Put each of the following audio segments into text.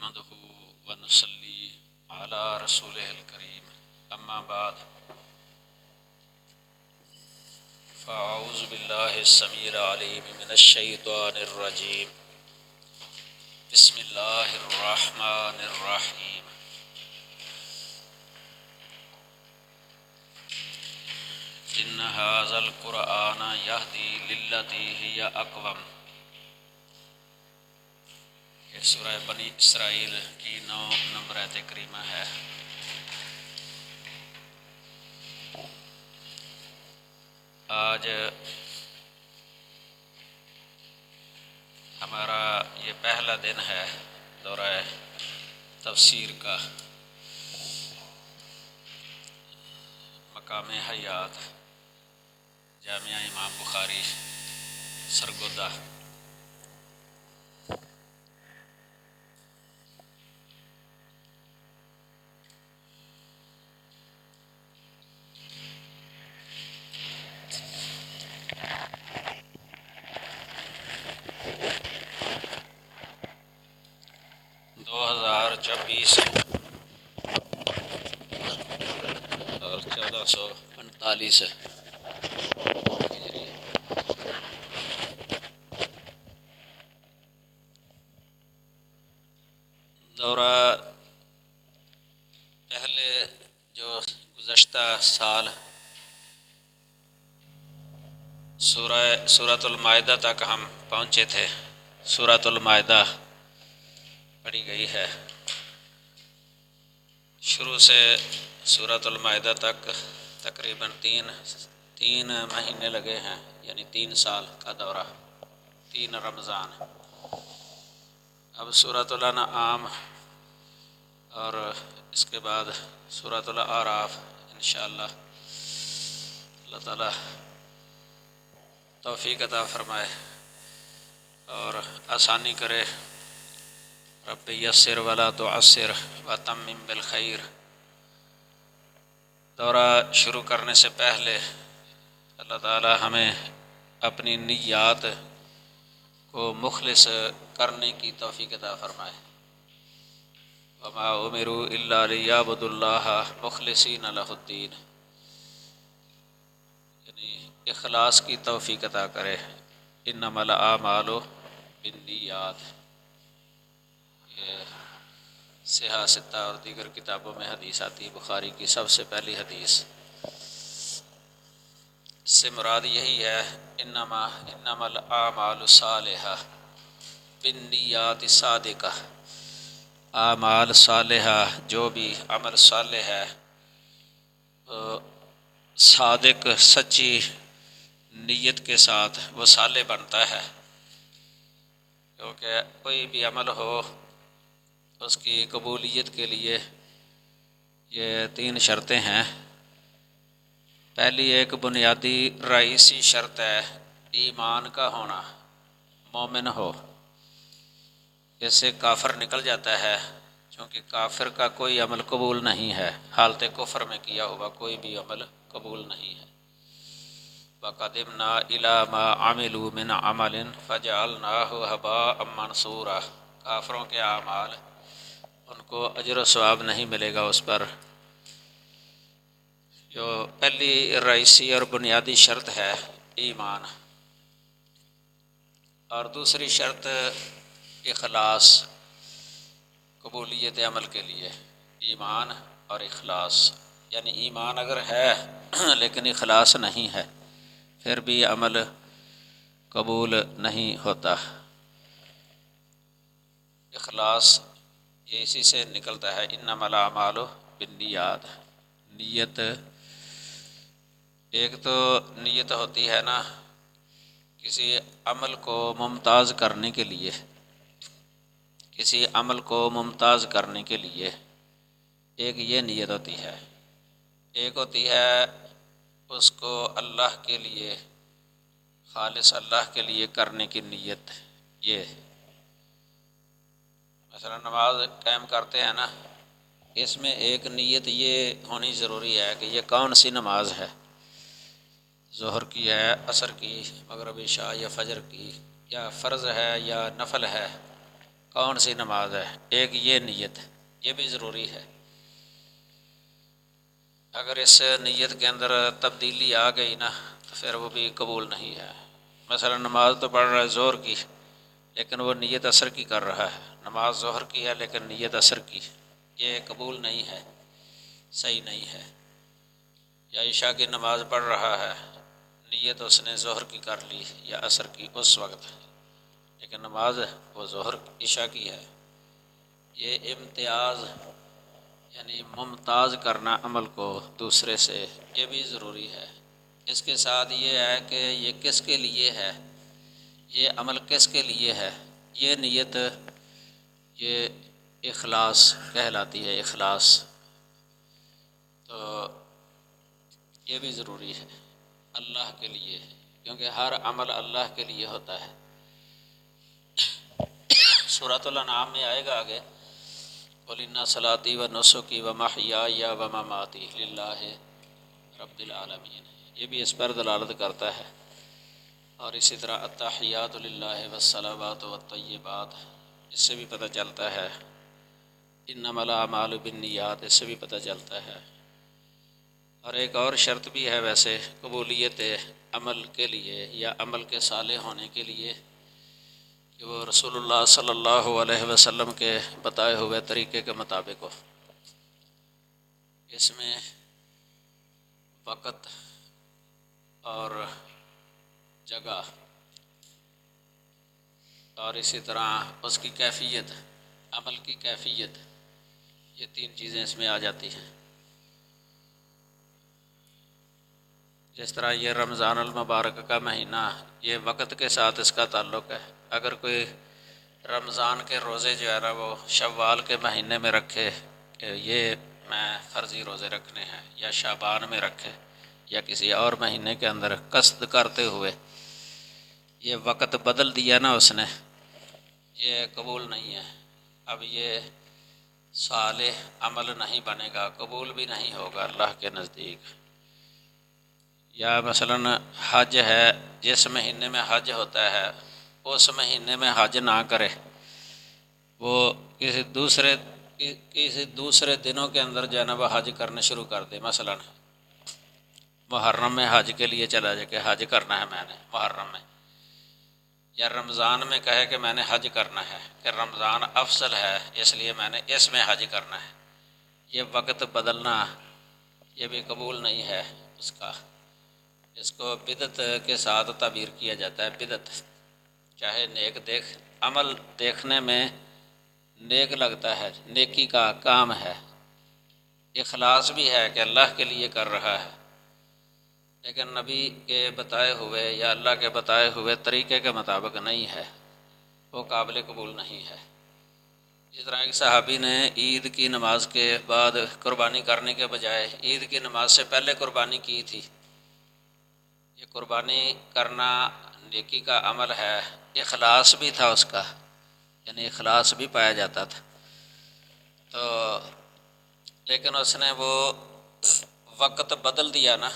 نحمده ونصلي على رسوله الكريم اما بعد فاعوذ بالله السميع العليم من الشيطان الرجيم بسم الله الرحمن الرحيم ان هذا القرآن يهدي للتي هي اقوم۔ یہ سورہ بنی اسرائیل کی 9 نمبر آیت کریمہ ہے۔ آج ہمارا یہ پہلا دن ہے دورہ تفسیر کا۔ مقام حیات جامعہ امام بخاری سرگودہ۔ اور 1448 دورہ پہلے جو گزشتہ سال سورۃ المائدہ تک ہم پہنچے تھے۔ سورۃ المائدہ پڑھی گئی ہے۔ شروع سے سورۃ المائدہ تک تقریباً تین مہینے لگے ہیں، یعنی 3 سال کا دورہ، 3 رمضان۔ اب سورۃ الانعام اور اس کے بعد سورۃ الاعراف انشاءاللہ اللہ تعالی توفیق عطا فرمائے اور آسانی کرے۔ رب یسر ولا تعسر وتمم بالخیر۔ دورہ شروع کرنے سے پہلے اللہ تعالی ہمیں اپنی نیات کو مخلص کرنے کی توفیق عطا فرمائے۔ وما امروا الا لیعبدوا اللہ مخلصین لہ الدین، یعنی اخلاص کی توفیق عطا کرے۔ انما الاعمال بالنیات، یہ صحیح ستہ اور دیگر کتابوں میں حدیث آتی، بخاری کی سب سے پہلی حدیث۔ اس سے مراد یہی ہے انما الاعمال صالحہ بالنیات صادقہ۔ اعمال صالحہ، جو بھی عمل صالح ہے صادق سچی نیت کے ساتھ وہ صالح بنتا ہے، کیونکہ کوئی بھی عمل ہو اس کی قبولیت کے لیے یہ 3 شرطیں ہیں۔ پہلی ایک بنیادی رئیسی شرط ہے ایمان کا ہونا، مومن ہو۔ اس سے کافر نکل جاتا ہے، چونکہ کافر کا کوئی عمل قبول نہیں ہے، حالت کفر میں کیا ہوا کوئی بھی عمل قبول نہیں ہے۔ وَقَدِمْنَا إِلَىٰ مَا عَمِلُوا مِنْ عَمَلٍ فَجَعَلْنَاهُ هَبَاءً مَّنثُورًا۔ کافروں کے اعمال ان کو اجر و ثواب نہیں ملے گا اس پر۔ جو پہلی رئیسی اور بنیادی شرط ہے ایمان، اور دوسری شرط اخلاص، قبولیت عمل کے لیے ایمان اور اخلاص، یعنی ایمان اگر ہے لیکن اخلاص نہیں ہے پھر بھی عمل قبول نہیں ہوتا۔ اخلاص یہ اسی سے نکلتا ہے، انما الاعمال بالنیات۔ نیت، ایک تو نیت ہوتی ہے نا کسی عمل کو ممتاز کرنے کے لیے، کسی عمل کو ممتاز کرنے کے لیے ایک یہ نیت ہوتی ہے۔ ایک ہوتی ہے اس کو اللہ کے لیے، خالص اللہ کے لیے کرنے کی نیت۔ یہ مثلا نماز قائم کرتے ہیں نا، اس میں ایک نیت یہ ہونی ضروری ہے کہ یہ کون سی نماز ہے، ظہر کی ہے، عصر کی، مغرب عشاء یا فجر کی، یا فرض ہے یا نفل ہے، کون سی نماز ہے؟ ایک یہ نیت، یہ بھی ضروری ہے۔ اگر اس نیت کے اندر تبدیلی آ گئی نا تو پھر وہ بھی قبول نہیں ہے۔ مثلا نماز تو پڑھ رہا ہے ظہر کی، لیکن وہ نیت عصر کی کر رہا ہے، نماز ظہر کی ہے لیکن نیت عصر کی، یہ قبول نہیں ہے، صحیح نہیں ہے۔ یا عشاء کی نماز پڑھ رہا ہے، نیت اس نے ظہر کی کر لی یا عصر کی اس وقت، لیکن نماز وہ ظہر عشاء کی ہے۔ یہ امتیاز یعنی ممتاز کرنا عمل کو دوسرے سے، یہ بھی ضروری ہے۔ اس کے ساتھ یہ ہے کہ یہ کس کے لیے ہے، یہ عمل کس کے لیے ہے، یہ نیت، یہ اخلاص کہلاتی ہے، اخلاص، تو یہ بھی ضروری ہے اللہ کے لیے، کیونکہ ہر عمل اللہ کے لیے ہوتا ہے۔ سورۃ الانعام میں آئے گا آگے، قُلْ إِنَّ صَلَاتِي وَنُسُكِي وَمَحْيَايَ وَمَمَاتِي لِلَّهِ رَبِّ الْعَالَمِينَ، یہ بھی اس پر دلالت کرتا ہے۔ اور اسی طرح التحیات للہ والصلوات والطیبات، اس سے بھی پتہ چلتا ہے۔ انما الاعمال بالنیات، اس سے بھی پتہ چلتا ہے۔ اور ایک اور شرط بھی ہے ویسے قبولیت عمل کے لیے یا عمل کے صالح ہونے کے لیے، کہ وہ رسول اللہ صلی اللہ علیہ وسلم کے بتائے ہوئے طریقے کے مطابق ہو۔ اس میں وقت اور جگہ اور اسی طرح اس کی کیفیت، عمل کی کیفیت، یہ تین چیزیں اس میں آ جاتی ہیں۔ جس طرح یہ رمضان المبارک کا مہینہ، یہ وقت کے ساتھ اس کا تعلق ہے۔ اگر کوئی رمضان کے روزے جو ہے نا وہ شوال کے مہینے میں رکھے کہ یہ میں فرضی روزے رکھنے ہیں، یا شعبان میں رکھے یا کسی اور مہینے کے اندر قصد کرتے ہوئے یہ وقت بدل دیا نا اس نے، یہ قبول نہیں ہے۔ اب یہ صالح عمل نہیں بنے گا، قبول بھی نہیں ہوگا اللہ کے نزدیک۔ یا مثلا حج ہے، جس مہینے میں حج ہوتا ہے اس مہینے میں حج نہ کرے، وہ کسی دوسرے دنوں کے اندر جو ہے نا وہ حج کرنے شروع کر دے۔ مثلا محرم میں حج کے لیے چلا جائے کہ حج کرنا ہے میں نے محرم میں، یا رمضان میں کہے کہ میں نے حج کرنا ہے، کہ رمضان افضل ہے اس لیے میں نے اس میں حج کرنا ہے، یہ وقت بدلنا یہ بھی قبول نہیں ہے اس کا۔ اس کو بدعت کے ساتھ تعبیر کیا جاتا ہے، بدعت، چاہے نیک عمل دیکھنے میں نیک لگتا ہے، نیکی کا کام ہے، اخلاص بھی ہے کہ اللہ کے لیے کر رہا ہے، لیکن نبی کے بتائے ہوئے یا اللہ کے بتائے ہوئے طریقے کے مطابق نہیں ہے، وہ قابل قبول نہیں ہے۔ جس طرح ایک صحابی نے عید کی نماز کے بعد قربانی کرنے کے بجائے عید کی نماز سے پہلے قربانی کی تھی۔ یہ قربانی کرنا نیکی کا عمل ہے، اخلاص بھی تھا اس کا، یعنی اخلاص بھی پایا جاتا تھا، تو لیکن اس نے وہ وقت بدل دیا نا،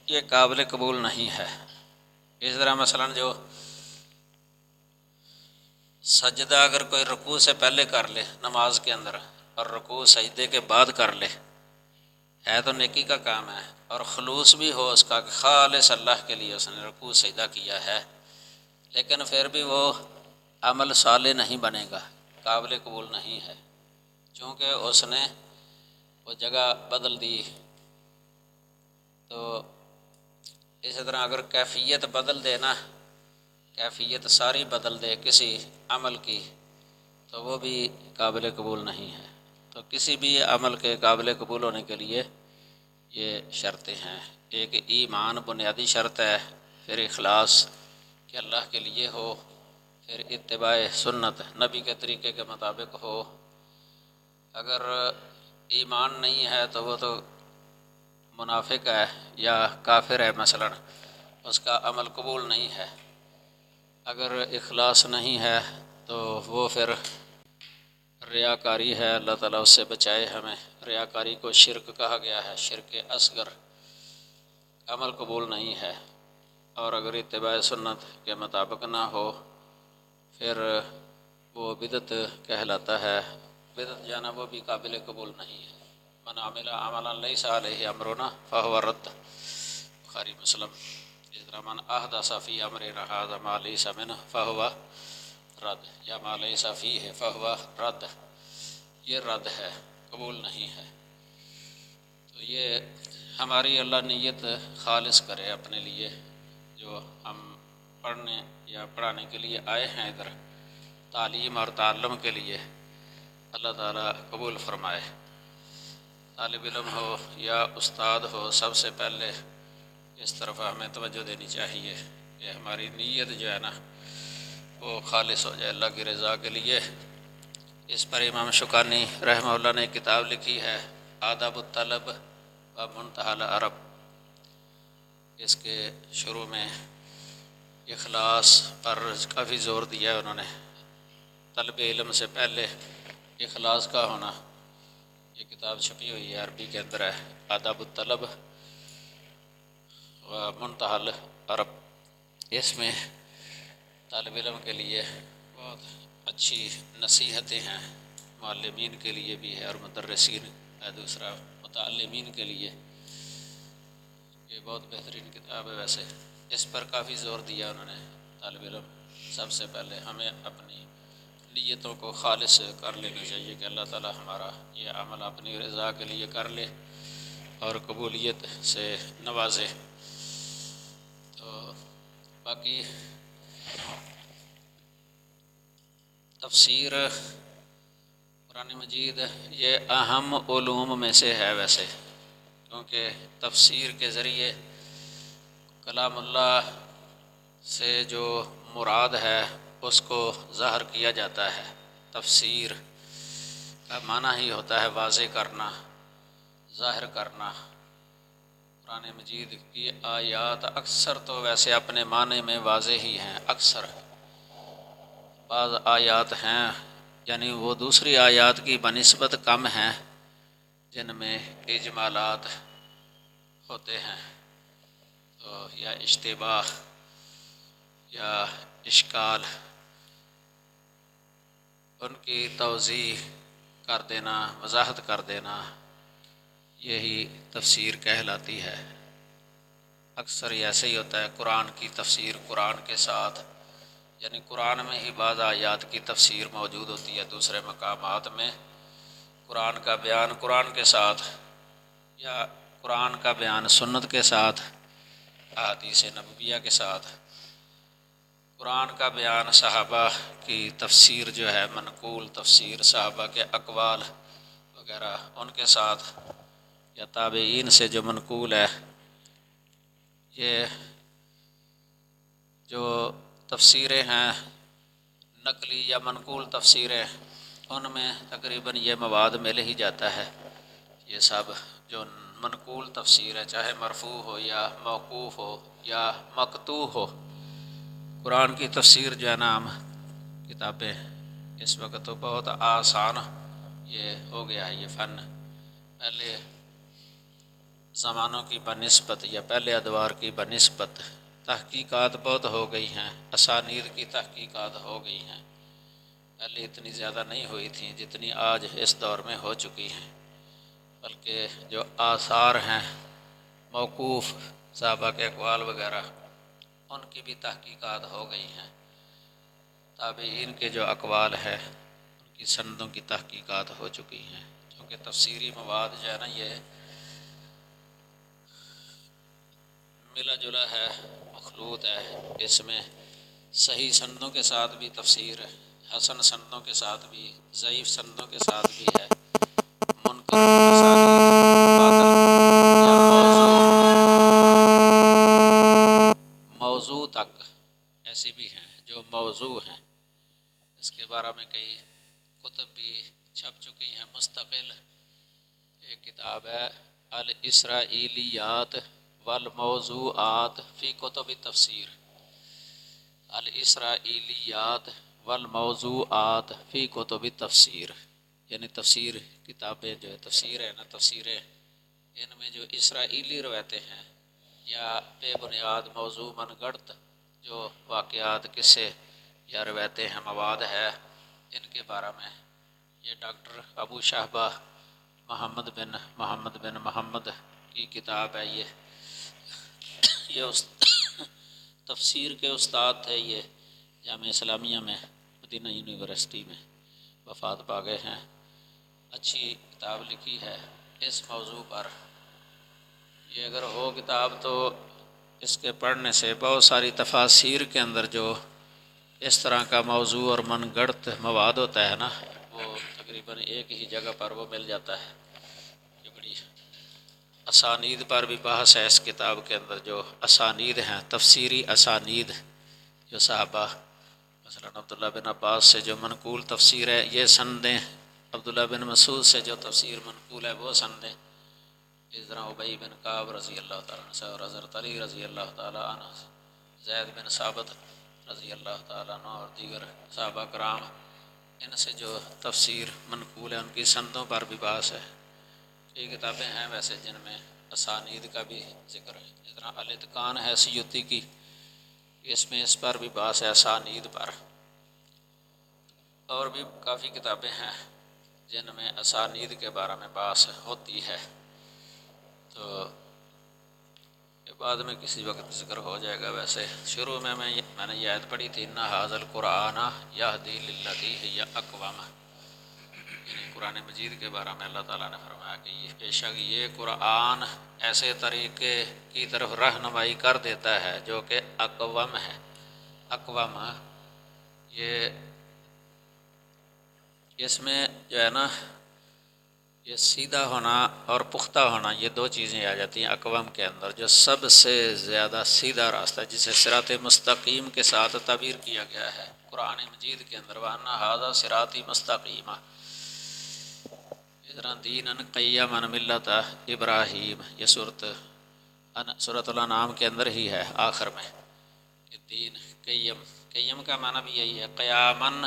یہ قابل قبول نہیں ہے۔ اس طرح مثلا جو سجدہ اگر کوئی رکوع سے پہلے کر لے نماز کے اندر اور رکوع سجدے کے بعد کر لے، ہے تو نیکی کا کام ہے اور خلوص بھی ہو اس کا کہ خالص اللہ کے لیے اس نے رکوع سجدہ کیا ہے، لیکن پھر بھی وہ عمل صالح نہیں بنے گا، قابل قبول نہیں ہے، چونکہ اس نے وہ جگہ بدل دی۔ تو اسی طرح اگر کیفیت بدل دے نا، کیفیت ساری بدل دے کسی عمل کی، تو وہ بھی قابل قبول نہیں ہے۔ تو کسی بھی عمل کے قابل قبول ہونے کے لیے یہ شرطیں ہیں، ایک ایمان بنیادی شرط ہے، پھر اخلاص کہ اللہ کے لیے ہو، پھر اتباع سنت نبی کے طریقے کے مطابق ہو۔ اگر ایمان نہیں ہے تو وہ تو منافق ہے یا کافر ہے، مثلا اس کا عمل قبول نہیں ہے۔ اگر اخلاص نہیں ہے تو وہ پھر ریاکاری ہے، اللہ تعالیٰ اس سے بچائے ہمیں۔ ریاکاری کو شرک کہا گیا ہے، شرک اصغر، عمل قبول نہیں ہے۔ اور اگر اتباع سنت کے مطابق نہ ہو، پھر وہ بدعت کہلاتا ہے۔ بدعت جو ہے نا وہ بھی قابل قبول نہیں ہے۔ من عمل عملا لیس علیہ امرنا فہو رد، بخاری مسلم۔ اس طرح من احدث فی امرنا ھذا ما لیس منہ فہو رد، یا ما لیس فیہ فہو رد، یہ رد ہے، قبول نہیں ہے۔ تو یہ ہماری اللہ نیت خالص کرے اپنے لیے، جو ہم پڑھنے یا پڑھانے کے لیے آئے ہیں ادھر، تعلیم اور تعلم کے لیے، اللہ تعالیٰ قبول فرمائے۔ طالب علم ہو یا استاد ہو، سب سے پہلے اس طرف ہمیں توجہ دینی چاہیے کہ ہماری نیت جو ہے نا وہ خالص ہو جائے اللہ کی رضا کے لیے۔ اس پر امام شوکانی رحمہ اللہ نے کتاب لکھی ہے آداب الطلب و منتہی العرب۔ اس کے شروع میں اخلاص پر کافی زور دیا ہے انہوں نے۔ طلب علم سے پہلے اخلاص کا ہونا، یہ کتاب چھپی ہوئی ہے، عربی کے اندر ہے، آداب الطلب و منتہی العرب۔ اس میں طالب علم کے لیے بہت اچھی نصیحتیں ہیں، معلمین کے لیے بھی ہے اور مدرسین ہے، دوسرا متعلمین کے لیے۔ یہ بہت بہترین کتاب ہے ویسے۔ اس پر کافی زور دیا انہوں نے۔ طالب علم سب سے پہلے ہمیں اپنی نیتوں کو خالص کر لینی چاہیے کہ اللہ تعالی ہمارا یہ عمل اپنی رضا کے لیے کر لے اور قبولیت سے نوازے۔ تو باقی تفسیر قرآن مجید یہ اہم علوم میں سے ہے ویسے، کیونکہ تفسیر کے ذریعے کلام اللہ سے جو مراد ہے اس کو ظاہر کیا جاتا ہے۔ تفسیر کا معنی ہی ہوتا ہے واضح کرنا، ظاہر کرنا۔ قرآن مجید کی آیات اکثر تو ویسے اپنے معنی میں واضح ہی ہیں، اکثر۔ بعض آیات ہیں یعنی وہ دوسری آیات کی بنسبت کم ہیں جن میں اجمالات ہوتے ہیں، تو یا اشتباہ یا اشکال، ان کی توضیح کر دینا، وضاحت کر دینا، یہی تفسیر کہلاتی ہے۔ اکثر یہ ایسے ہی ہوتا ہے، قرآن کی تفسیر قرآن کے ساتھ، یعنی قرآن میں ہی بعض آیات کی تفسیر موجود ہوتی ہے، دوسرے مقامات میں قرآن کا بیان قرآن کے ساتھ، یا قرآن کا بیان سنت کے ساتھ، احادیث نبویہ کے ساتھ، قرآن کا بیان صحابہ کی تفسیر جو ہے، منقول تفسیر صحابہ کے اقوال وغیرہ ان کے ساتھ، یا تابعین سے جو منقول ہے۔ یہ جو تفسیریں ہیں نقلی یا منقول تفسیریں، ان میں تقریباً یہ مواد مل ہی جاتا ہے۔ یہ سب جو منقول تفسیر ہے، چاہے مرفوع ہو یا موقوف ہو یا مقطوع ہو، قرآن کی تفسیر جو ہے نا عام کتابیں اس وقت تو بہت آسان یہ ہو گیا ہے یہ فن۔ پہلے زمانوں کی بنسبت یا پہلے ادوار کی بنسبت تحقیقات بہت ہو گئی ہیں، اسانید کی تحقیقات ہو گئی ہیں، پہلے اتنی زیادہ نہیں ہوئی تھیں جتنی آج اس دور میں ہو چکی ہیں۔ بلکہ جو آثار ہیں موقوف صحابہ کے اقوال وغیرہ، ان کی بھی تحقیقات ہو گئی ہیں۔ تابعین کے جو اقوال ہیں ان کی سندوں کی تحقیقات ہو چکی ہیں، کیونکہ تفسیری مواد جو ہے نا یہ ملا جلا ہے، مخلوط ہے، اس میں صحیح سندوں کے ساتھ بھی تفسیر ہے، حسن سندوں کے ساتھ بھی، ضعیف سندوں کے ساتھ بھی ہے، منکر اسانید، باطل یا موضوع تک ایسی بھی ہیں جو موضوع ہیں۔ اس کے بارے میں کئی کتب بھی چھپ چکی ہیں مستقل۔ ایک کتاب ہے الاسرائیلیات والموضوعات فی کتب تفسیر، الاسرائیلیات والموضوعات فی کتب تفسیر، یعنی تفسیر کتابیں جو ہے تفسیر ہے نا، تفسیریں ان میں جو اسرائیلی روایتیں ہیں یا بے بنیاد موضوع من گڑت جو واقعات قصے یا روایتیں ہیں، مواد ہے، ان کے بارے میں یہ ڈاکٹر ابو شہبہ محمد بن محمد کی کتاب ہے۔ یہ تفسیر کے استاد تھے، یہ جامعہ اسلامیہ میں مدینہ یونیورسٹی میں وفات پا گئے ہیں۔ اچھی کتاب لکھی ہے اس موضوع پر۔ یہ اگر ہو کتاب تو اس کے پڑھنے سے بہت ساری تفاسیر کے اندر جو اس طرح کا موضوع اور من گڑت مواد ہوتا ہے نا، وہ تقریباً ایک ہی جگہ پر وہ مل جاتا ہے۔ یہ بڑی اسانید پر بھی بحث ہے اس کتاب کے اندر، جو اسانید ہیں تفسیری اسانید، جو صحابہ مثلا عبداللہ بن عباس سے جو منقول تفسیر ہے یہ سندیں، عبداللہ بن مسعود سے جو تفسیر منقول ہے وہ سندیں، اس طرح ابی بن کعب رضی اللہ تعالیٰ عنہ سے اور حضرت علی رضی اللہ تعالیٰ عنہ، زید بن ثابت رضی اللہ تعالیٰ عنہ اور دیگر صحابہ کرام، ان سے جو تفسیر منقول ہے ان کی سندوں پر بھی بحث ہے۔ یہ کتابیں ہیں ویسے جن میں اسانید کا بھی ذکر ہے، جس طرح الاتقان ہے سیوطی کی، اس میں اس پر بھی بحث ہے اسانید پر۔ اور بھی کافی کتابیں ہیں جن میں اسانید کے بارے میں بحث ہوتی ہے، تو یہ بعد میں کسی وقت ذکر ہو جائے گا۔ ویسے شروع میں نے یہ آیت پڑھی تھی، اِنَّ هَٰذَا الْقُرْآنَ يَهْدِي لِلَّتِي هِيَ أَقْوَمُ، یعنی قرآن مجید کے بارے میں اللہ تعالیٰ نے فرمایا کہ یہ بے شک یہ قرآن ایسے طریقے کی طرف رہنمائی کر دیتا ہے جو کہ اقوم ہے۔ اقوم یہ اس میں جو ہے نا یہ سیدھا ہونا اور پختہ ہونا، یہ دو چیزیں آ جاتی ہیں اقوام کے اندر۔ جو سب سے زیادہ سیدھا راستہ جسے صراط مستقیم کے ساتھ تعبیر کیا گیا ہے قرآن مجید کے اندر، وَأَنَّ هَٰذَا صِرَاطِي مُسْتَقِيمًا، اس طرح دِينًا قَيِّمًا مِلَّتَ ابراہیم، یہ سورۃ الانعام کے اندر ہی ہے آخر میں کہ دین قیم، قیم کا معنی بھی یہی ہے، قیامن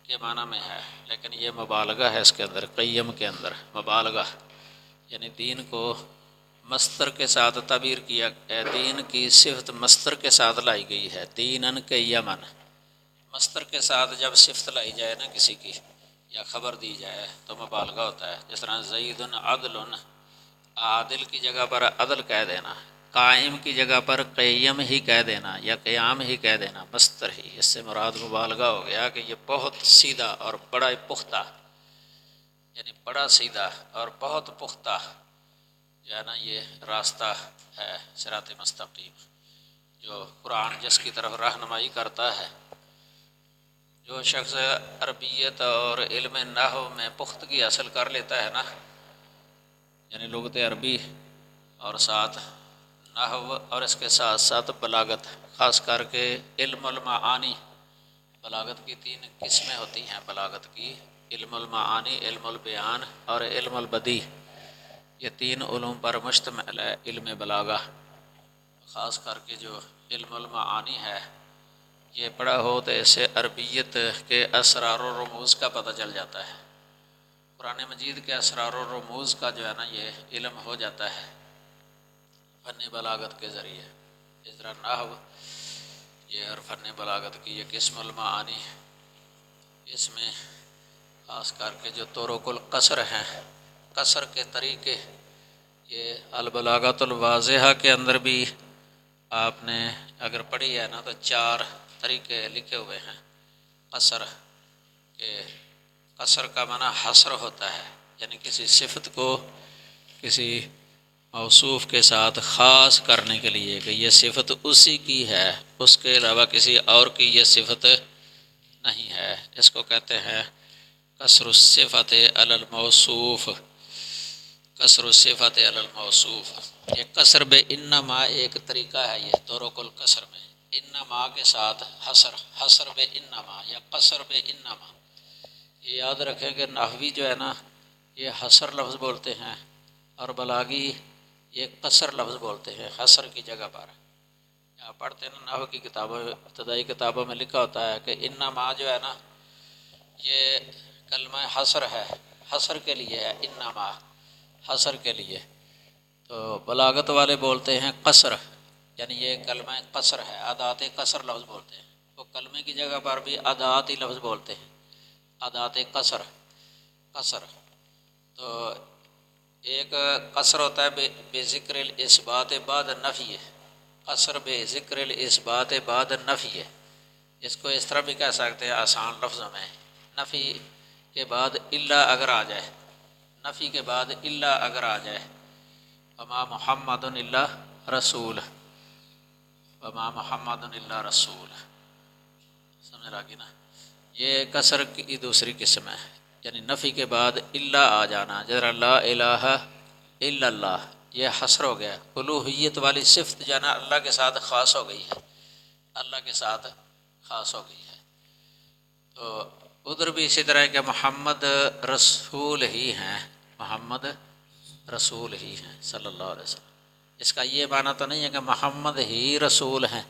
کے معنی میں ہے، لیکن یہ مبالغہ ہے اس کے اندر، قیم کے اندر مبالغہ، یعنی دین کو مصدر کے ساتھ تعبیر کیا ہے، دین کی صفت مصدر کے ساتھ لائی گئی ہے، دینن قیمن، مصدر کے ساتھ جب صفت لائی جائے نا کسی کی یا خبر دی جائے تو مبالغہ ہوتا ہے۔ جس طرح زید عدل، عادل کی جگہ پر عدل کہہ دینا، قائم کی جگہ پر قیم ہی کہہ دینا یا قیام ہی کہہ دینا، مصدر ہی، اس سے مراد مبالغہ ہو گیا کہ یہ بہت سیدھا اور بڑا پختہ، یعنی بڑا سیدھا اور بہت پختہ جو ہے نا یہ راستہ ہے صراط مستقیم، جو قرآن جس کی طرف رہنمائی کرتا ہے۔ جو شخص عربیت اور علم نحو میں پختگی حاصل کر لیتا ہے نا، یعنی لغت عربی اور ساتھ نحو اور اس کے ساتھ ساتھ بلاغت، خاص کر کے علم المعانی، بلاغت کی 3 قسمیں ہوتی ہیں بلاغت کی، علم المعانی، علم البیان اور علم البدیع، یہ 3 علوم پر مشتمل ہے علم بلاغہ۔ خاص کر کے جو علم المعانی ہے یہ پڑھا ہو تو اس سے عربیت کے اسرار و رموز کا پتہ چل جاتا ہے، قرآن مجید کے اسرار و رموز کا جو ہے نا یہ علم ہو جاتا ہے فن بلاغت کے ذریعے۔ اس طرح نحو یہ اور فن بلاغت کی یہ قسم المعانی، اس میں خاص کر کے جو طرق القصر ہیں، قصر کے طریقے، یہ البلاغت الواضحہ کے اندر بھی آپ نے اگر پڑھی ہے نا تو 4 طریقے لکھے ہوئے ہیں قصر کے۔ قصر کا معنی حصر ہوتا ہے، یعنی کسی صفت کو کسی موصوف کے ساتھ خاص کرنے کے لیے کہ یہ صفت اسی کی ہے، اس کے علاوہ کسی اور کی یہ صفت نہیں ہے، اس کو کہتے ہیں قصر الصفت علی الموصوف، قصر الصفت علی الموصوف۔ یہ قصر بے انما ایک طریقہ ہے، یہ طرق القصر میں انما کے ساتھ حصر، حصر بے انما یا قصر بے انما۔ یہ یاد رکھیں کہ نحوی جو ہے نا یہ حصر لفظ بولتے ہیں اور بلاغی یہ قصر لفظ بولتے ہیں حصر کی جگہ پر۔ یہاں پڑھتے ہیں نا نحو کی کتابوں، ابتدائی کتابوں میں لکھا ہوتا ہے کہ انما جو ہے نا یہ کلمہ حصر ہے، حصر کے لیے ہے، انما حصر کے لیے۔ تو بلاغت والے بولتے ہیں قصر، یعنی یہ کلمہ قصر ہے، ادات قصر لفظ بولتے ہیں، وہ کلمے کی جگہ پر بھی ادات ہی لفظ بولتے ہیں، ادات قصر، قصر تو ایک قصر ہوتا ہے بے ذکر الاثبات بعد نفی، قصر بے ذکر الاثبات بعد نفی، اس کو اس طرح بھی کہہ سکتے ہیں آسان لفظوں میں، نفی کے بعد الا اگر آ جائے، نفی کے بعد الا اگر آ جائے، وما محمد الا رسول، وما محمد الا رسول، سمجھ لگی نا؟ یہ قصر کی دوسری قسم ہے، یعنی نفی کے بعد الا آ جانا، جیسے لا الہ الا اللہ، یہ حصر ہو گیا، الوہیت والی صفت جو ہے نا اللہ کے ساتھ خاص ہو گئی ہے، اللہ کے ساتھ خاص ہو گئی ہے۔ تو ادھر بھی اسی طرح کہ محمد رسول ہی ہیں، محمد رسول ہی ہیں صلی اللہ علیہ وسلم۔ اس کا یہ معنی تو نہیں ہے کہ محمد ہی رسول ہیں،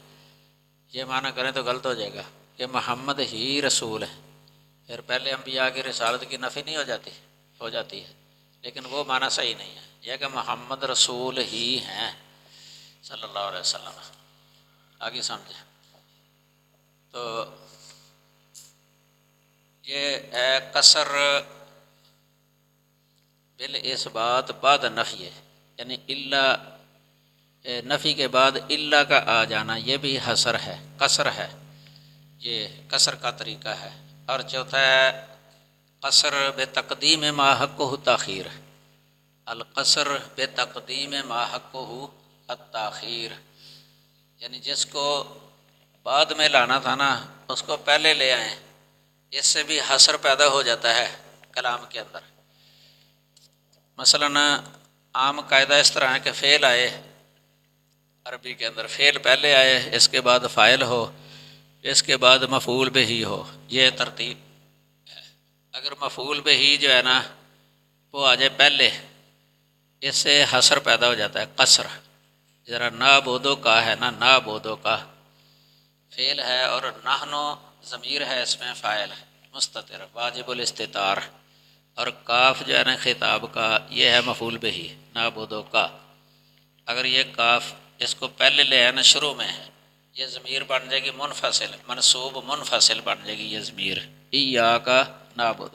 یہ معنی کریں تو غلط ہو جائے گا کہ محمد ہی رسول ہیں، پھر پہلے انبیاء کی رسالت کی نفی نہیں ہو جاتی ہے، لیکن وہ معنی صحیح نہیں ہے، یہ کہ محمد رسول ہی ہیں صلی اللہ علیہ وسلم۔ آگے سمجھیں تو یہ ہے قصر بالاثبات بعد نفی، یعنی الا، نفی کے بعد الا کا آ جانا، یہ بھی حصر ہے، قصر ہے، یہ قصر کا طریقہ ہے۔ اور چوتھا ہے قصر بے تقدیم ما حقہ تاخیر، القصر بے تقدیم ما حقہ التاخیر، یعنی جس کو بعد میں لانا تھا نا اس کو پہلے لے آئیں، اس سے بھی حصر پیدا ہو جاتا ہے کلام کے اندر۔ مثلاً عام قاعدہ اس طرح ہے کہ فعل آئے عربی کے اندر، فعل پہلے آئے، اس کے بعد فاعل ہو، اس کے بعد مفعول بہ ہو، یہ ترتیب ہے۔ اگر مفعول بہ جو ہے نا وہ آ جائے پہلے، اس سے حصر پیدا ہو جاتا ہے، قصر۔ ذرا نعبدو کا ہے نا، نعبدو کا فعل ہے اور نحنو ضمیر ہے، اس میں فاعل ہے مستتر واجب الاستتار، اور کاف جو ہے نا خطاب کا، یہ ہے مفعول بہ نعبدو کا۔ اگر یہ کاف اس کو پہلے لے آنا شروع میں، یہ ضمیر بن جائے گی منفصل، منصوب منفصل بن جائے گی یہ ضمیر، ایاک نعبد۔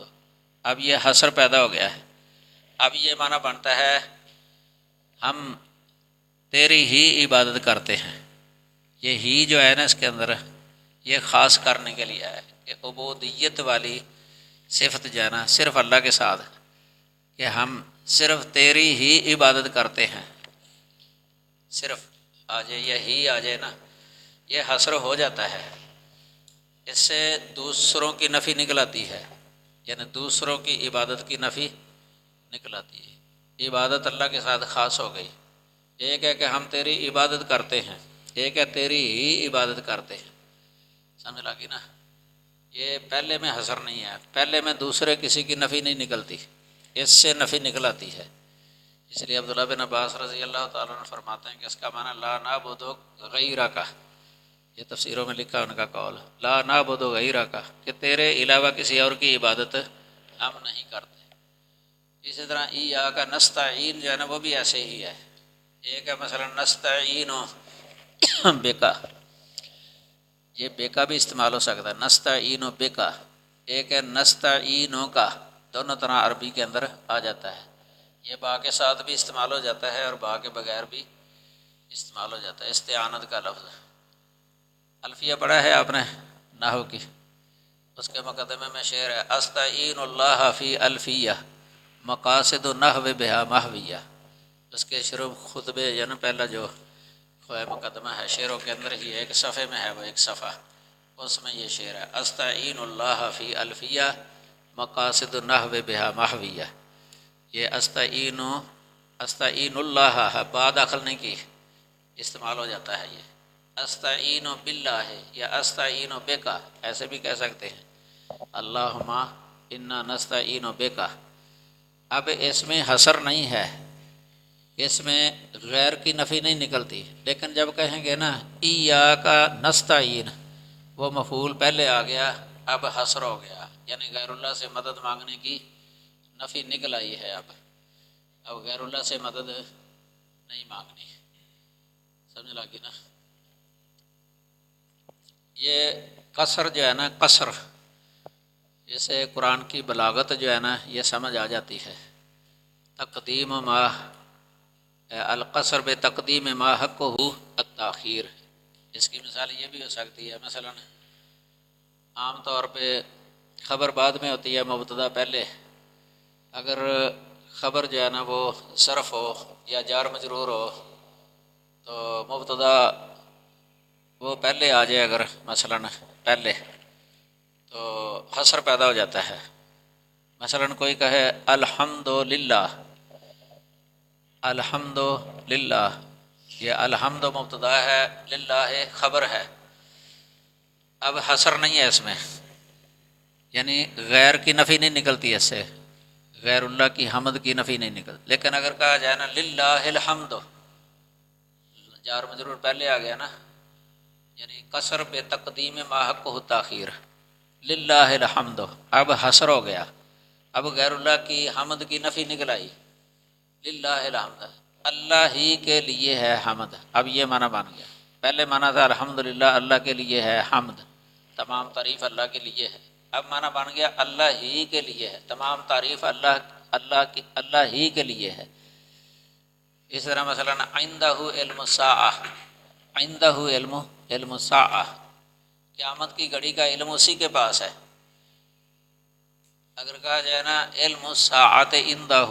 اب یہ حصر پیدا ہو گیا ہے، اب یہ معنی بنتا ہے ہم تیری ہی عبادت کرتے ہیں، یہ ہی جو ہے نا اس کے اندر یہ خاص کرنے کے لیے ہے کہ عبودیت والی صفت جو ہے نا صرف اللہ کے ساتھ، کہ ہم صرف تیری ہی عبادت کرتے ہیں، صرف آ جائے یا ہی آ جائے نا یہ حصر ہو جاتا ہے، اس سے دوسروں کی نفی نکل آتی ہے، یعنی دوسروں کی عبادت کی نفی نکل آتی ہے، عبادت اللہ کے ساتھ خاص ہو گئی۔ ایک ہے کہ ہم تیری عبادت کرتے ہیں، ایک ہے تیری ہی عبادت کرتے ہیں، سمجھ لگی نا؟ یہ پہلے میں حصر نہیں ہے، پہلے میں دوسرے کسی کی نفی نہیں نکلتی، اس سے نفی نکل آتی ہے۔ اس لیے عبداللہ بن عباس رضی اللہ تعالیٰ عنہ فرماتے ہیں کہ اس کا معنی لا نعبد غیرک، یہ تفسیروں میں لکھا ان کا قول، لا نعبد غیرک، کہ تیرے علاوہ کسی اور کی عبادت ہم نہیں کرتے۔ اسی طرح ایاک نستعین جو ہے نا وہ بھی ایسے ہی ہے، ایک ہے مثلا نستعین بکا، یہ بیکا بھی استعمال ہو سکتا ہے، نستعین بکا، ایک ہے نستعین کا، دونوں طرح عربی کے اندر آ جاتا ہے، یہ با کے ساتھ بھی استعمال ہو جاتا ہے اور با کے بغیر بھی استعمال ہو جاتا ہے، استعانت کا لفظ۔ الفیہ پڑھا ہے آپ نے نحو کی، اس کے مقدمے میں شعر ہے استعین اللہ فی الفیہ مقاصد نحو بہا محویہ، اس کے شروع خطبے یعنی پہلا جو مقدمہ ہے شعروں کے اندر ہی ایک صفحے میں ہے، وہ ایک صفحہ، اس میں یہ شعر ہے استعین اللہ فی الفیہ مقاصد نحو بہا محویہ، یہ استعین اللہ ہے، با داخل نہیں کی، استعمال ہو جاتا ہے یہ استعین باللہ یا استعین بکا، ایسے بھی کہہ سکتے ہیں اللہم انا نستعین بکا۔ اب اس میں حصر نہیں ہے، اس میں غیر کی نفی نہیں نکلتی، لیکن جب کہیں گے نا ایاک نستعین، وہ مفعول پہلے آ گیا، اب حصر ہو گیا، یعنی غیر اللہ سے مدد مانگنے کی نفی نکل آئی ہے، اب غیر اللہ سے مدد نہیں مانگنی، سمجھ لگی نا؟ یہ قصر جو ہے نا، قصر اسے قرآن کی بلاغت جو ہے نا یہ سمجھ آ جاتی ہے۔ تقدیم ما القصر بے تقدیم ما حق ہو التاخیر، اس کی مثال یہ بھی ہو سکتی ہے، مثلا عام طور پہ خبر بعد میں ہوتی ہے، مبتدا پہلے۔ اگر خبر جو ہے نا وہ ظرف ہو یا جار مجرور ہو تو مبتدا وہ پہلے آ جائے، اگر مثلا پہلے تو حسر پیدا ہو جاتا ہے۔ مثلا کوئی کہے الحمد للہ، الحمد للہ، یہ الحمد مبتدا ہے، للہ خبر ہے، اب حسر نہیں ہے اس میں، یعنی غیر کی نفی نہیں نکلتی اس سے، غیر اللہ کی حمد کی نفی نہیں نکلتی۔ لیکن اگر کہا جائے نا للہ الحمد، جار مجرور پہلے آ گیا نا، یعنی قصر بے تقدیم ما حق ہو تاخیر، للہ الحمد، اب حسر ہو گیا، اب غیر اللہ کی حمد کی نفی نکل آئی، للہ الحمد، اللہ ہی کے لیے ہے حمد، اب یہ معنی بن گیا۔ پہلے معنی تھا الحمدللہ، اللہ کے لیے ہے حمد، تمام تعریف اللہ کے لیے ہے، اب معنی بن گیا اللہ ہی کے لیے ہے، تمام تعریف اللہ ہی کے لیے ہے۔ اس طرح مثلا عندہ علم الساعہ، عندہ علم الساعہ، قیامت کی گھڑی کا علم اسی کے پاس ہے۔ اگر کہا جائے نا علم الساعۃ عندہ،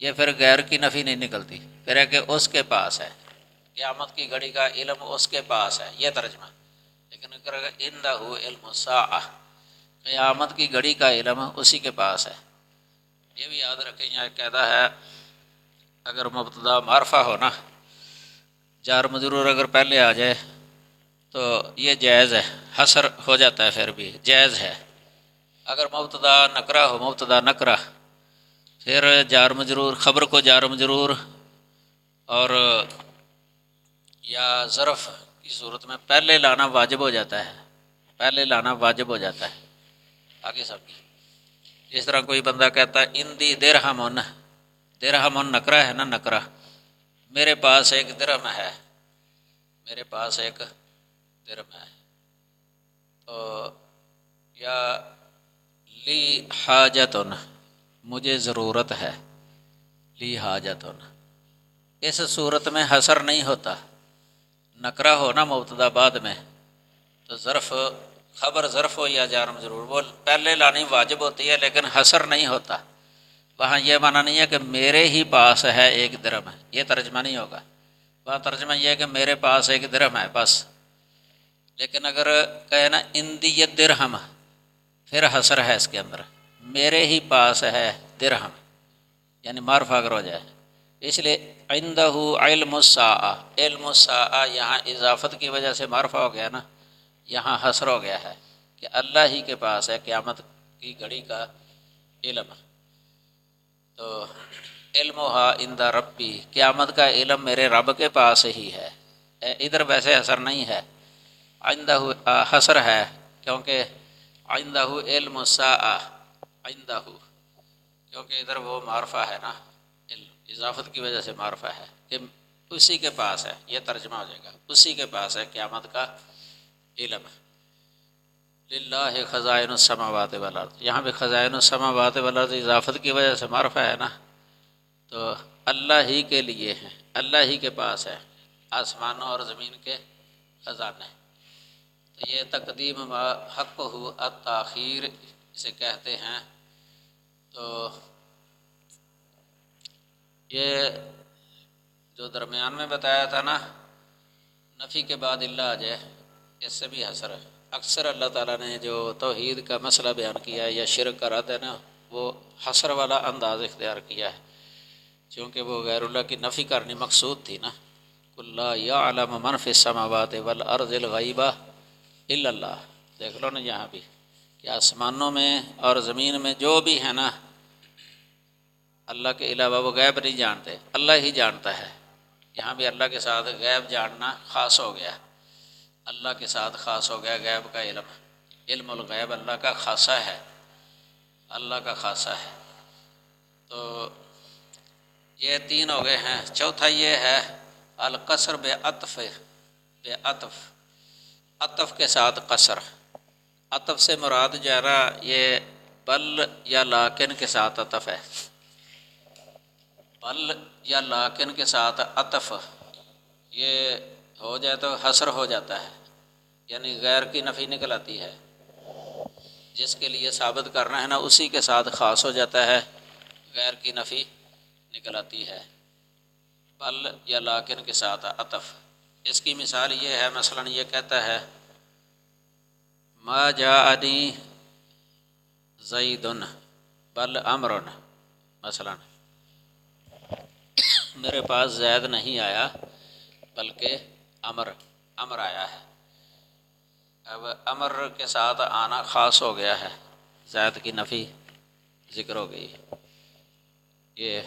یہ پھر غیر کی نفی نہیں نکلتی، پھر ہے کہ اس کے پاس ہے، قیامت کی گھڑی کا علم اس کے پاس ہے، یہ ترجمہ۔ لیکن اگر عندہ علم الساعہ، قیامت کی گھڑی کا علم اسی کے پاس ہے۔ یہ بھی یاد رکھیں، یہاں قاعدہ ہے اگر مبتدا معرفہ ہو نا، جار مجرور اگر پہلے آ جائے تو یہ جائز ہے، حسر ہو جاتا ہے، پھر بھی جائز ہے۔ اگر مبتدا نکرہ ہو، مبتدا نکرہ، پھر جار مجرور، خبر کو جار مجرور اور یا ظرف کی صورت میں پہلے لانا واجب ہو جاتا ہے، پہلے لانا واجب ہو جاتا ہے آگے سب کی۔ جس طرح کوئی بندہ کہتا ہے اندی درہمن، درہمن نکرہ ہے نا، نکرہ، میرے پاس ایک درہم ہے، میرے پاس ایک درہم ہے، تو یا لی حاجتن، مجھے ضرورت ہے، لی حاجتن، اس صورت میں حسر نہیں ہوتا، نکرہ ہو نا مبتدا بعد میں تو ظرف، خبر ظرف ہو یا جار مجرور، وہ پہلے لانی واجب ہوتی ہے لیکن حسر نہیں ہوتا۔ وہاں یہ معنی نہیں ہے کہ میرے ہی پاس ہے ایک درہم ہے، یہ ترجمہ نہیں ہوگا، وہاں ترجمہ یہ ہے کہ میرے پاس ایک درہم ہے بس۔ لیکن اگر کہے نا اندی درہم، پھر حسر ہے اس کے اندر، میرے ہی پاس ہے درہم، یعنی معرفہ اگر ہو جائے، اس لیے عندہ علم الساعہ، علم الساعہ یہاں اضافت کی وجہ سے معرفہ ہو گیا نا، یہاں حسر ہو گیا ہے کہ اللہ ہی کے پاس ہے قیامت کی گھڑی کا علم، تو علمھا عند ربی، قیامت کا علم میرے رب کے پاس ہی ہے، ادھر ویسے حسر نہیں ہے، عندہ حسر ہے کیونکہ عندہ علم الساعہ، عندہ، کیونکہ ادھر وہ معرفہ ہے نا، اضافت کی وجہ سے معرفہ ہے کہ اسی کے پاس ہے، یہ ترجمہ ہو جائے گا، اسی کے پاس ہے قیامت کا علم۔ للہ خزائن السماوات والارض، یہاں پہ خزائن السماوات والارض اضافت کی وجہ سے معرفہ ہے نا، تو اللہ ہی کے لیے ہے، اللہ ہی کے پاس ہے آسمانوں اور زمین کے خزانے، تو یہ تقدیم ما حق ہو التاخیر اسے کہتے ہیں۔ تو یہ جو درمیان میں بتایا تھا نا، نفی کے بعد اللہ آ جائے، اس سے بھی حسر ہے۔ اکثر اللہ تعالیٰ نے جو توحید کا مسئلہ بیان کیا ہے یا شرک کا رد ہے نا، وہ حسر والا انداز اختیار کیا ہے، چونکہ وہ غیر اللہ کی نفی کرنی مقصود تھی نا، قل لا یعلم من فی السماوات والارض الغیب الا اللہ، دیکھ لو نا یہاں بھی کہ آسمانوں میں اور زمین میں جو بھی ہے نا، اللہ کے علاوہ وہ غیب نہیں جانتے، اللہ ہی جانتا ہے۔ یہاں بھی اللہ کے ساتھ غیب جاننا خاص ہو گیا، اللہ کے ساتھ خاص ہو گیا غیب کا علم، علم الغیب اللہ کا خاصہ ہے، اللہ کا خاصہ ہے۔ تو یہ تین ہو گئے ہیں، چوتھا یہ ہے القصر بے عطف، بے عطف، عطف کے ساتھ قصر، عطف سے مراد جو ہے نا یہ بل یا لاکن کے ساتھ عطف ہے، بل یا لاکن کے ساتھ عطف یہ ہو جائے تو حصر ہو جاتا ہے، یعنی غیر کی نفی نکل آتی ہے، جس کے لیے ثابت کرنا ہے نا اسی کے ساتھ خاص ہو جاتا ہے، غیر کی نفی نکل آتی ہے، بل یا لاکن کے ساتھ عطف۔ اس کی مثال یہ ہے، مثلا یہ کہتا ہے ما جاءنی زید بل امر، مثلا میرے پاس زید نہیں آیا بلکہ امر آیا ہے۔ اب امر کے ساتھ آنا خاص ہو گیا ہے، زید کی نفی ذکر ہو گئی۔ یہ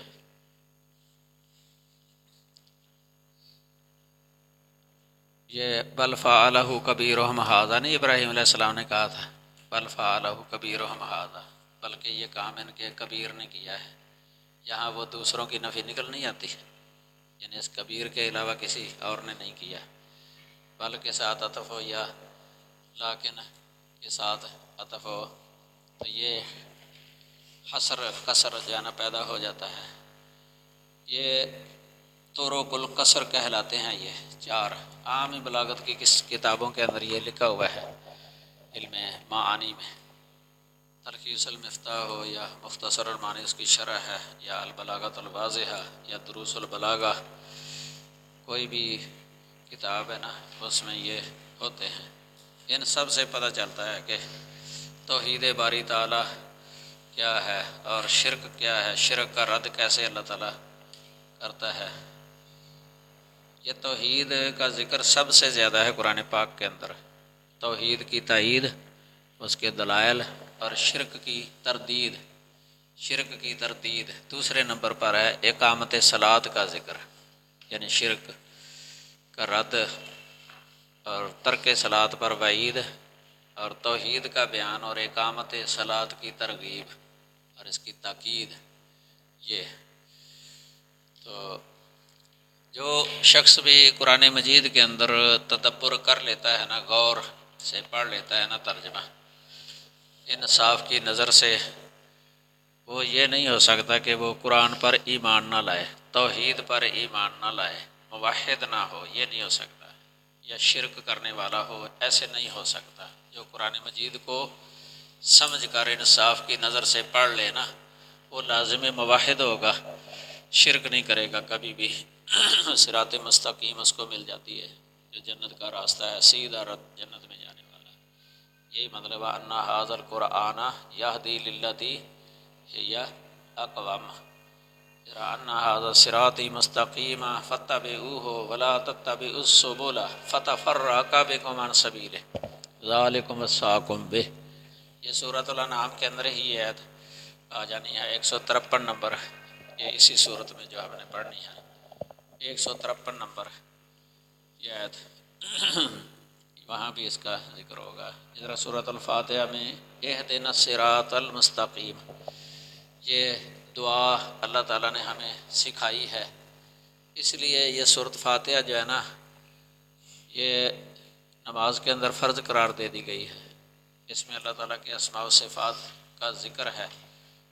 بل فعلہ کبیرہم ھذا نہیں ابراہیم علیہ السلام نے کہا تھا، بل فعلہ کبیرہم ھذا، بلکہ یہ کام ان کے کبیر نے کیا ہے۔ یہاں وہ دوسروں کی نفی نکل نہیں آتی، یعنی اس کبیر کے علاوہ کسی اور نے نہیں کیا، بل کے ساتھ عطف ہو یا لاکن کے ساتھ عطف ہو تو یہ حصر قصر جانا پیدا ہو جاتا ہے۔ یہ طرق القصر کہلاتے ہیں، یہ چار عام بلاغت کی کس کتابوں کے اندر یہ لکھا ہوا ہے، علم معانی میں، تلخیص المفتاح ہو یا مختصر المعانی اس کی شرح ہے، یا البلاغۃ الواضحہ یا دروس البلاغہ، کوئی بھی کتاب ہے نا اس میں یہ ہوتے ہیں۔ ان سب سے پتہ چلتا ہے کہ توحید باری تعالیٰ کیا ہے اور شرک کیا ہے، شرک کا رد کیسے اللہ تعالیٰ کرتا ہے۔ یہ توحید کا ذکر سب سے زیادہ ہے قرآن پاک کے اندر، توحید کی تائید، اس کے دلائل، اور شرک کی تردید دوسرے نمبر پر ہے۔ اقامت صلاۃ کا ذکر، یعنی شرک کا رد اور ترک صلاۃ پر وعید، اور توحید کا بیان اور اقامت صلاۃ کی ترغیب اور اس کی تاکید۔ یہ تو جو شخص بھی قرآن مجید کے اندر تدبر کر لیتا ہے نا، غور سے پڑھ لیتا ہے نا ترجمہ، انصاف کی نظر سے، وہ یہ نہیں ہو سکتا کہ وہ قرآن پر ایمان نہ لائے، توحید پر ایمان نہ لائے، موحد نہ ہو، یہ نہیں ہو سکتا، یا شرک کرنے والا ہو، ایسے نہیں ہو سکتا۔ جو قرآن مجید کو سمجھ کر انصاف کی نظر سے پڑھ لے نا، وہ لازم موحد ہوگا، شرک نہیں کرے گا کبھی بھی، صراط مستقیم اس کو مل جاتی ہے، جو جنت کا راستہ ہے، سیدھا جنت میں جانے والا ہے۔ یہی مطلب ہے انا ھذا القرآن یہدی للتی ہی اقوم، انا ھذا صراطی مستقیما فاتبعوہ ولا تتبعوا السبل فتفرق بکم عن سبیلہ ذالکم وصاکم بہ۔ یہ سورۃ الانعام کے اندر ہی یہ آیت آ جانی ہے، 153 نمبر، یہ اسی صورت میں جو ہم نے پڑھنی ہے، 153 نمبر یہ آیت، وہاں بھی اس کا ذکر ہوگا۔ اس طرح سورۃ الفاتحہ میں اہدنا الصراط المستقیم، یہ دعا اللہ تعالیٰ نے ہمیں سکھائی ہے، اس لیے یہ سورۃ فاتحہ جو ہے نا یہ نماز کے اندر فرض قرار دے دی گئی ہے۔ اس میں اللہ تعالیٰ کے اسماء و صفات کا ذکر ہے،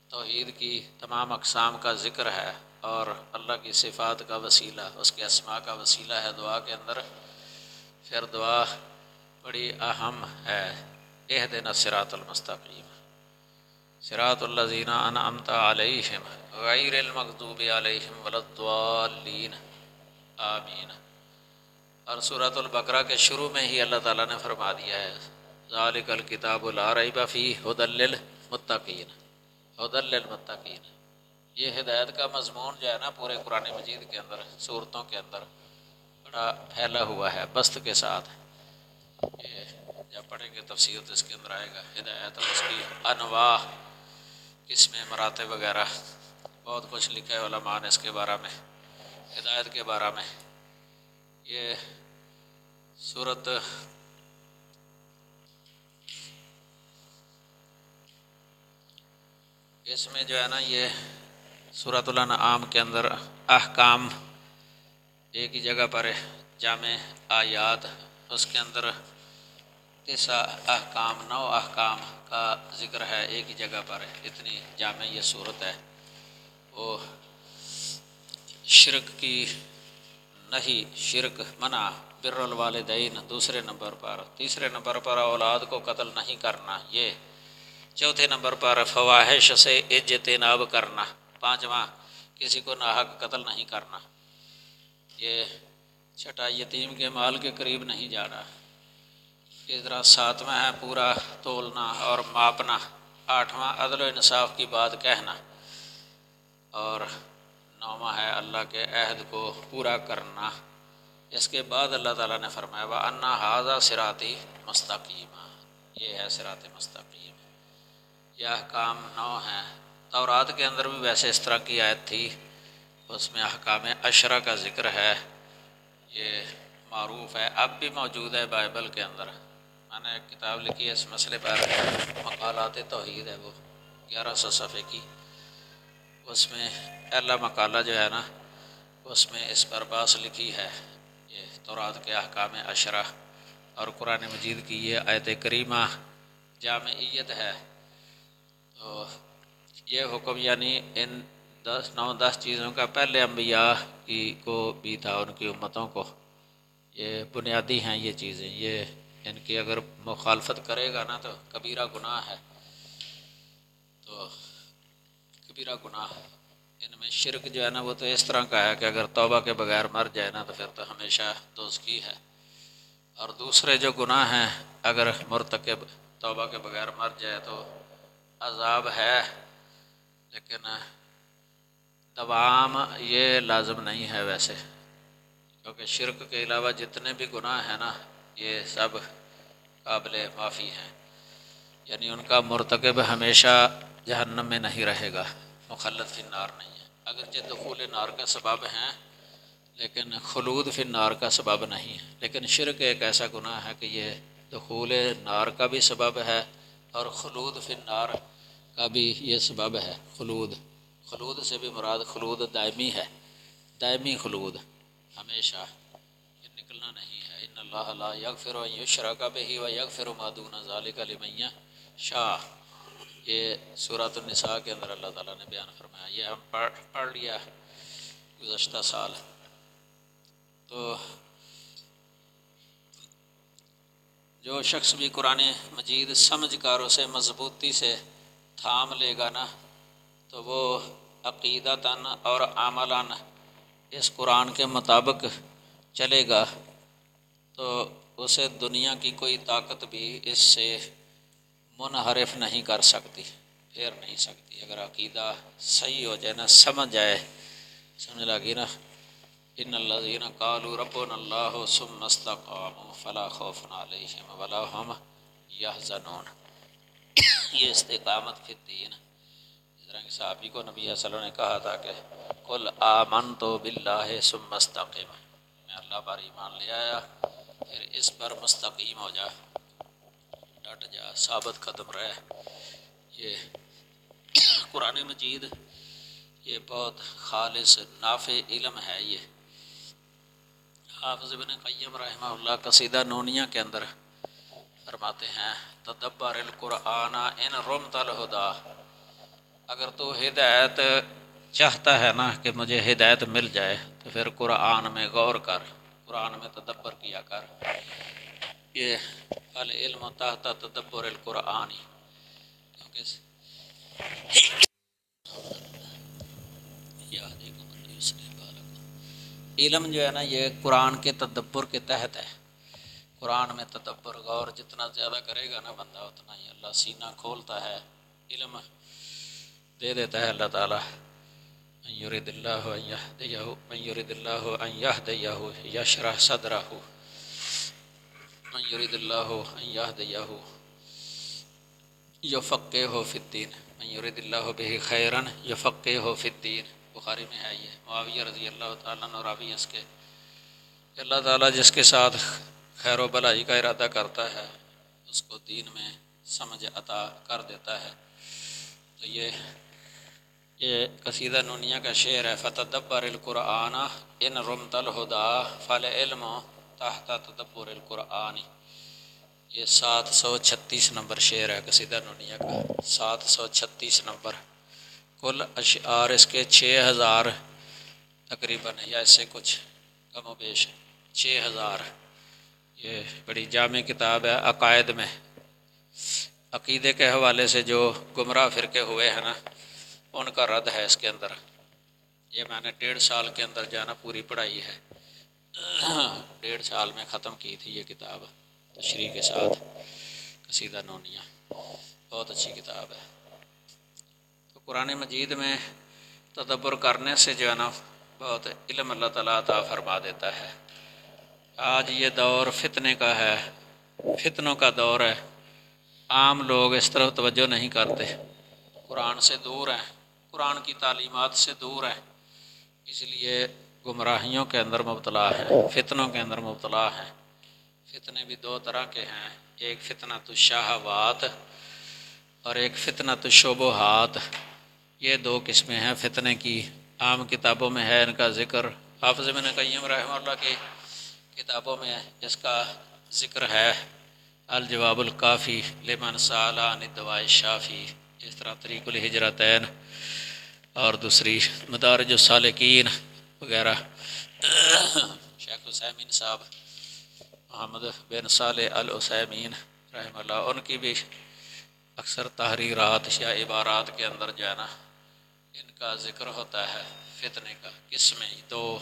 توحید کی تمام اقسام کا ذکر ہے، اور اللہ کی صفات کا وسیلہ، اس کے اسماء کا وسیلہ ہے دعا کے اندر۔ پھر دعا بڑی اہم ہے، اہدنا الصراط المستقیم صراط الذین انعمت علیہم غیر المغضوب علیہم ولا الضالین آمین۔ اور سورۃ البقرہ کے شروع میں ہی اللہ تعالیٰ نے فرما دیا ہے ذالک الکتاب لا ریب فیہ ھدی للمتقین، ھدی للمتقین۔ یہ ہدایت کا مضمون جو ہے نا پورے قرآن مجید کے اندر، صورتوں کے اندر بڑا پھیلا ہوا ہے بسط کے ساتھ۔ یہ جب پڑھیں گے تفسیر تو اس کے اندر آئے گا، ہدایت اور اس کی انواع، قسمیں، مراتب وغیرہ، بہت کچھ لکھا ہے علماء نے اس کے بارے میں، ہدایت کے بارے میں۔ یہ صورت اس میں جو ہے نا یہ سورۃ الانعام کے اندر احکام ایک ہی جگہ پر ہے، جامع آیات، اس کے اندر احکام 9 احکام کا ذکر ہے ایک ہی جگہ پر، اتنی جامع یہ صورت ہے۔ وہ شرک کی نہیں، شرک منع، بر الوالدین دوسرے نمبر پر، تیسرے نمبر پر اولاد کو قتل نہیں کرنا یہ، چوتھے نمبر پر فواحش سے اجتناب کرنا، پانچواں کسی کو ناحق قتل نہیں کرنا، یہ چھٹا یتیم کے مال کے قریب نہیں جانا، اس طرح ساتواں ہے پورا تولنا اور ماپنا، آٹھواں عدل و انصاف کی بات کہنا، اور نوواں ہے اللہ کے عہد کو پورا کرنا۔ اس کے بعد اللہ تعالیٰ نے فرمایا وَأَنَّ هَذَا صِرَاطِي مُسْتَقِيمًا، یہ ہے صراط مستقیم۔ یہ احکام 9 ہیں۔ تورات کے اندر بھی ویسے اس طرح کی آیت تھی، اس میں احکام 10 کا ذکر ہے، یہ معروف ہے، اب بھی موجود ہے بائبل کے اندر۔ میں نے ایک کتاب لکھی ہے اس مسئلے پر، مقالات توحید ہے، وہ 1100 صفحے کی، اس میں پہلا مقالہ جو ہے نا اس میں اس پر بحث لکھی ہے، یہ تورات کے احکام 10 اور قرآن مجید کی یہ آیت کریمہ جامعیت ہے۔ تو یہ حکم یعنی ان 9-10 چیزوں کا پہلے انبیاء کو بھی تھا، ان کی امتوں کو، یہ بنیادی ہیں یہ چیزیں، یہ ان کی اگر مخالفت کرے گا نا تو کبیرہ گناہ ہے، تو کبیرہ گناہ، ان میں شرک جو ہے نا وہ تو اس طرح کا ہے کہ اگر توبہ کے بغیر مر جائے نا تو پھر تو ہمیشہ دوزخی ہے، اور دوسرے جو گناہ ہیں اگر مرتکب توبہ کے بغیر مر جائے تو عذاب ہے، لیکن دوام یہ لازم نہیں ہے ویسے، کیونکہ شرک کے علاوہ جتنے بھی گناہ ہیں نا یہ سب قابل معافی ہیں، یعنی ان کا مرتکب ہمیشہ جہنم میں نہیں رہے گا، مخلد فی النار نہیں ہے، اگرچہ دخول نار کا سبب ہیں لیکن خلود فی النار کا سبب نہیں ہے۔ لیکن شرک ایک ایسا گناہ ہے کہ یہ دخول نار کا بھی سبب ہے اور خلود فی النار کا بھی یہ سبب ہے، خلود سے بھی مراد خلود دائمی ہے، دائمی خلود، ہمیشہ، یہ نکلنا نہیں ہے۔ ان اللہ لا یغفر ان یشرک بہ ویغفر ما دون ذلک لمن یشاء، یہ سورۃ النساء کے اندر اللہ تعالیٰ نے بیان فرمایا، یہ ہم پڑھ لیا گزشتہ سال۔ تو جو شخص بھی قرآن مجید سمجھ کر اسے مضبوطی سے تھام لے گا نا تو وہ عقیدتاً اور عملاً اس قرآن کے مطابق چلے گا تو اسے دنیا کی کوئی طاقت بھی اس سے منحرف نہیں کر سکتی، پھیر نہیں سکتی۔ اگر عقیدہ صحیح ہو جائے نا، سمجھ جائے، سمجھ لگی نا، ان الذین قالوا ربنا اللہ ثم استقاموا فلا خوف علیہم ولا هم یحزنون، یہ استقامت فی الدین، اس طرح کے صحابی کو نبی صلی اللہ علیہ وسلم نے کہا تھا کہ قل آمنت باللہ ثم استقم، میں اللہ پر ایمان لے آیا پھر اس پر مستقیم ہو جا، ڈٹ جا، ثابت قدم رہے۔ یہ قرآن مجید یہ بہت خالص نافع علم ہے۔ یہ حافظ ابن قیم رحمہ اللہ قصیدہ نونیہ کے اندر فرماتے ہیں تدبر القرآن ان رمت الہدا، اگر تو ہدایت چاہتا ہے نا کہ مجھے ہدایت مل جائے تو پھر قرآن میں غور کر، قرآن میں تدبر کیا کر، یہ العلم تحت تدبر القرآن، کیونکہ علم جو ہے نا یہ قرآن کے تدبر کے تحت ہے، قرآن میں تدبر غور جتنا زیادہ کرے گا نا بندہ اتنا ہی اللہ سینہ کھولتا ہے، علم دے دیتا ہے اللہ تعالیٰ۔ من یرید اللہ ان یہدیہ، من یرید اللہ ان یہدیہ یشرح صدرہ، من یرید اللہ ان یہدیہ یفقہہ فی الدین، من یرید اللہ بہ خیرا یفقہہ فی الدین، بخاری میں ہے یہ، معاویہ رضی اللہ تعالیٰ عنہ راوی اس کے، کہ اللہ تعالیٰ جس کے ساتھ خیر و بھلائی کا ارادہ کرتا ہے اس کو دین میں سمجھ عطا کر دیتا ہے۔ تو یہ قصیدہ نونیہ کا شعر ہے فتدبر القرآن ان رمت الہدا فالعلم تحت تدبر القرآن، یہ 736 نمبر شعر ہے قصیدہ نونیہ کا، 736 نمبر۔ کل اشعار اس کے 6000 تقریباً، یا اس سے کچھ کم و بیش 6000۔ یہ بڑی جامع کتاب ہے عقائد میں، عقیدے کے حوالے سے جو گمراہ فرقے ہوئے ہیں نا، ان کا رد ہے اس کے اندر۔ یہ میں نے 1.5 سال کے اندر جانا پوری پڑھائی ہے، 1.5 سال میں ختم کی تھی یہ کتاب تشریح کے ساتھ، قصیدہ نونیہ بہت اچھی کتاب ہے۔ تو قرآن مجید میں تدبر کرنے سے جو ہے نا بہت علم اللہ تعالیٰ عطا فرما دیتا ہے۔ آج یہ دور فتنے کا ہے، فتنوں کا دور ہے، عام لوگ اس طرف توجہ نہیں کرتے، قرآن سے دور ہیں، قرآن کی تعلیمات سے دور ہیں، اس لیے گمراہیوں کے اندر مبتلا ہیں، فتنوں کے اندر مبتلا ہیں۔ فتنے بھی 2 طرح کے ہیں، ایک فتنۃ الشہوات اور ایک فتنۃ الشبہات۔ یہ 2 قسمیں ہیں فتنے کی، عام کتابوں میں ہے ان کا ذکر، حافظ ابن قیم رحمہ اللہ کی کتابوں میں اس کا ذکر ہے، الجواب الکافی لمن سأل عن الدواء الشافی، اس طرح طریق الہجرتین اور دوسری مدارج السالکین وغیرہ۔ شیخ عثیمین صاحب، محمد بن صالح العثیمین رحمہ اللہ، ان کی بھی اکثر تحریرات یا عبارات کے اندر جو ہے نا ان کا ذکر ہوتا ہے فتنے کا، قسمیں 2،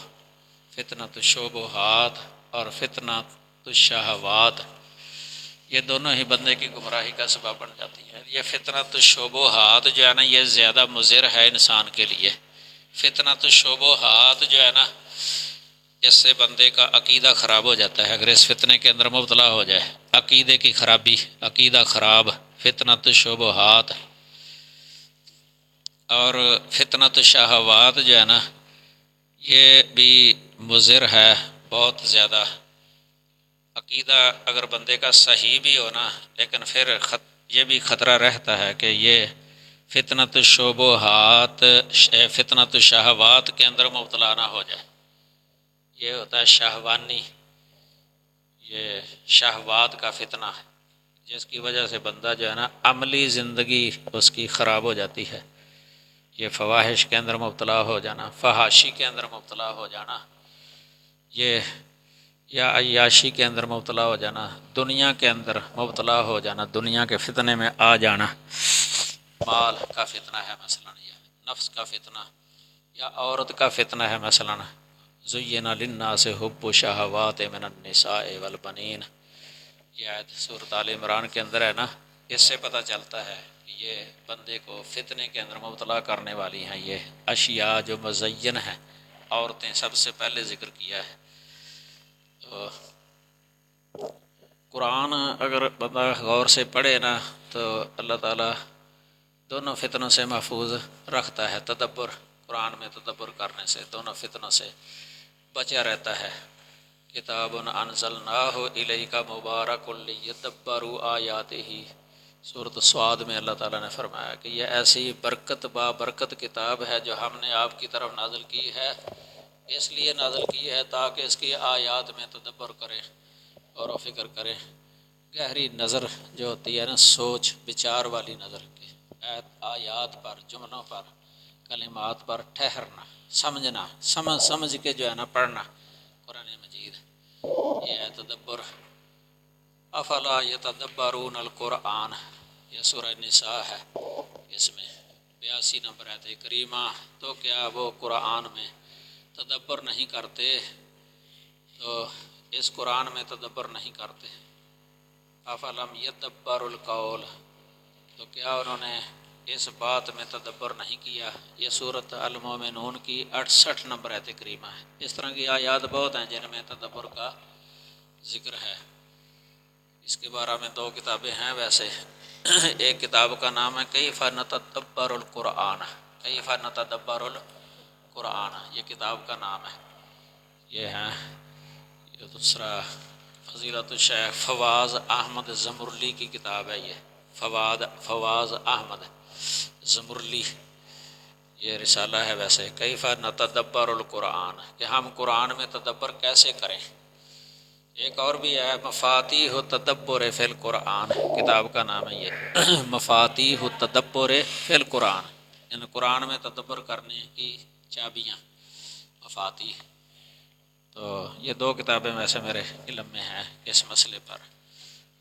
فتنۃ الشبہات اور فتنۃ الشہوات۔ یہ دونوں ہی بندے کی گمراہی کا سبب بن جاتی ہیں۔ یہ فتنۃ الشبہات جو ہے نا یہ زیادہ مضر ہے انسان کے لیے۔ فتنۃ الشبہات جو ہے نا اس سے بندے کا عقیدہ خراب ہو جاتا ہے، اگر اس فتنے کے اندر مبتلا ہو جائے، عقیدے کی خرابی، عقیدہ خراب، فتنۃ الشبہات۔ اور فتنۃ الشہوات جو ہے نا یہ بھی مضر ہے بہت زیادہ۔ عقیدہ اگر بندے کا صحیح بھی ہو نا، لیکن پھر یہ بھی خطرہ رہتا ہے کہ یہ فتنۃ الشبہات، فتنۃ الشہوات کے اندر مبتلا نہ ہو جائے۔ یہ ہوتا ہے شہوانی، یہ شہوات کا فتنہ ہے، جس کی وجہ سے بندہ جو ہے نا عملی زندگی اس کی خراب ہو جاتی ہے۔ یہ فواحش کے اندر مبتلا ہو جانا، فحاشی کے اندر مبتلا ہو جانا، یہ یا عیاشی کے اندر مبتلا ہو جانا، دنیا کے اندر مبتلا ہو جانا، دنیا کے فتنے میں آ جانا، مال کا فتنہ ہے مثلا، یا نفس کا فتنہ، یا عورت کا فتنہ ہے مثلا، زین للناس حب الشہوات من النساء والبنین۔ یہ آیت سورۃ آل عمران کے اندر ہے نا، اس سے پتہ چلتا ہے کہ یہ بندے کو فتنے کے اندر مبتلا کرنے والی ہیں یہ اشیاء جو مزین ہیں، عورتیں سب سے پہلے ذکر کیا ہے۔ تو قرآن اگر بندہ غور سے پڑھے نا تو اللہ تعالیٰ دونوں فتنوں سے محفوظ رکھتا ہے، تدبر، قرآن میں تدبر کرنے سے دونوں فتنوں سے بچا رہتا ہے۔ کتاب انزلناہ الیک مبارک لیدبروا آیاتہ، سورۃ صاد میں اللہ تعالیٰ نے فرمایا کہ یہ ایسی برکت با برکت کتاب ہے جو ہم نے آپ کی طرف نازل کی ہے، اس لیے نازل کی ہے تاکہ اس کی آیات میں تدبر کریں، غور و فکر کریں، گہری نظر جو ہوتی ہے نا، سوچ بچار والی نظر کی، آیات پر، جملوں پر، کلمات پر ٹھہرنا، سمجھنا، سمجھ کے جو ہے نا پڑھنا قرآن مجید، یہ ہے تدبر۔ افلا یتدبرون القرآن، یہ سورہ نساء ہے، اس میں 82 نمبر آیت کریمہ۔ تو کیا وہ قرآن میں تدبر نہیں کرتے؟ تو اس قرآن میں تدبر نہیں کرتے۔ افلم یدبر القول، تو کیا انہوں نے اس بات میں تدبر نہیں کیا؟ یہ سورۃ المومنون کی 68 نمبر آیت کریمہ ہے۔ اس طرح کی آیات بہت ہیں جن میں تدبر کا ذکر ہے۔ اس کے بارے میں 2 کتابیں ہیں ویسے، ایک کتاب کا نام ہے کیف نتدبر القرآن، کیف نتدبر القرآن، یہ کتاب کا نام ہے۔ یہ ہے یہ دوسرا فضیلت الشیخ فواز احمد زمرلی کی کتاب ہے، یہ فواز احمد زمرلی، یہ رسالہ ہے ویسے، کیف نتدبر القرآن، کہ ہم قرآن میں تدبر کیسے کریں۔ ایک اور بھی ہے مفاتیح تدبر فی القرآن، کتاب کا نام ہے یہ مفاتیح تدبر فی القرآن، یعنی قرآن میں تدبر کرنے کی چابیاں، مفاتیح۔ تو یہ دو کتابیں ویسے میرے علم میں ہیں اس مسئلے پر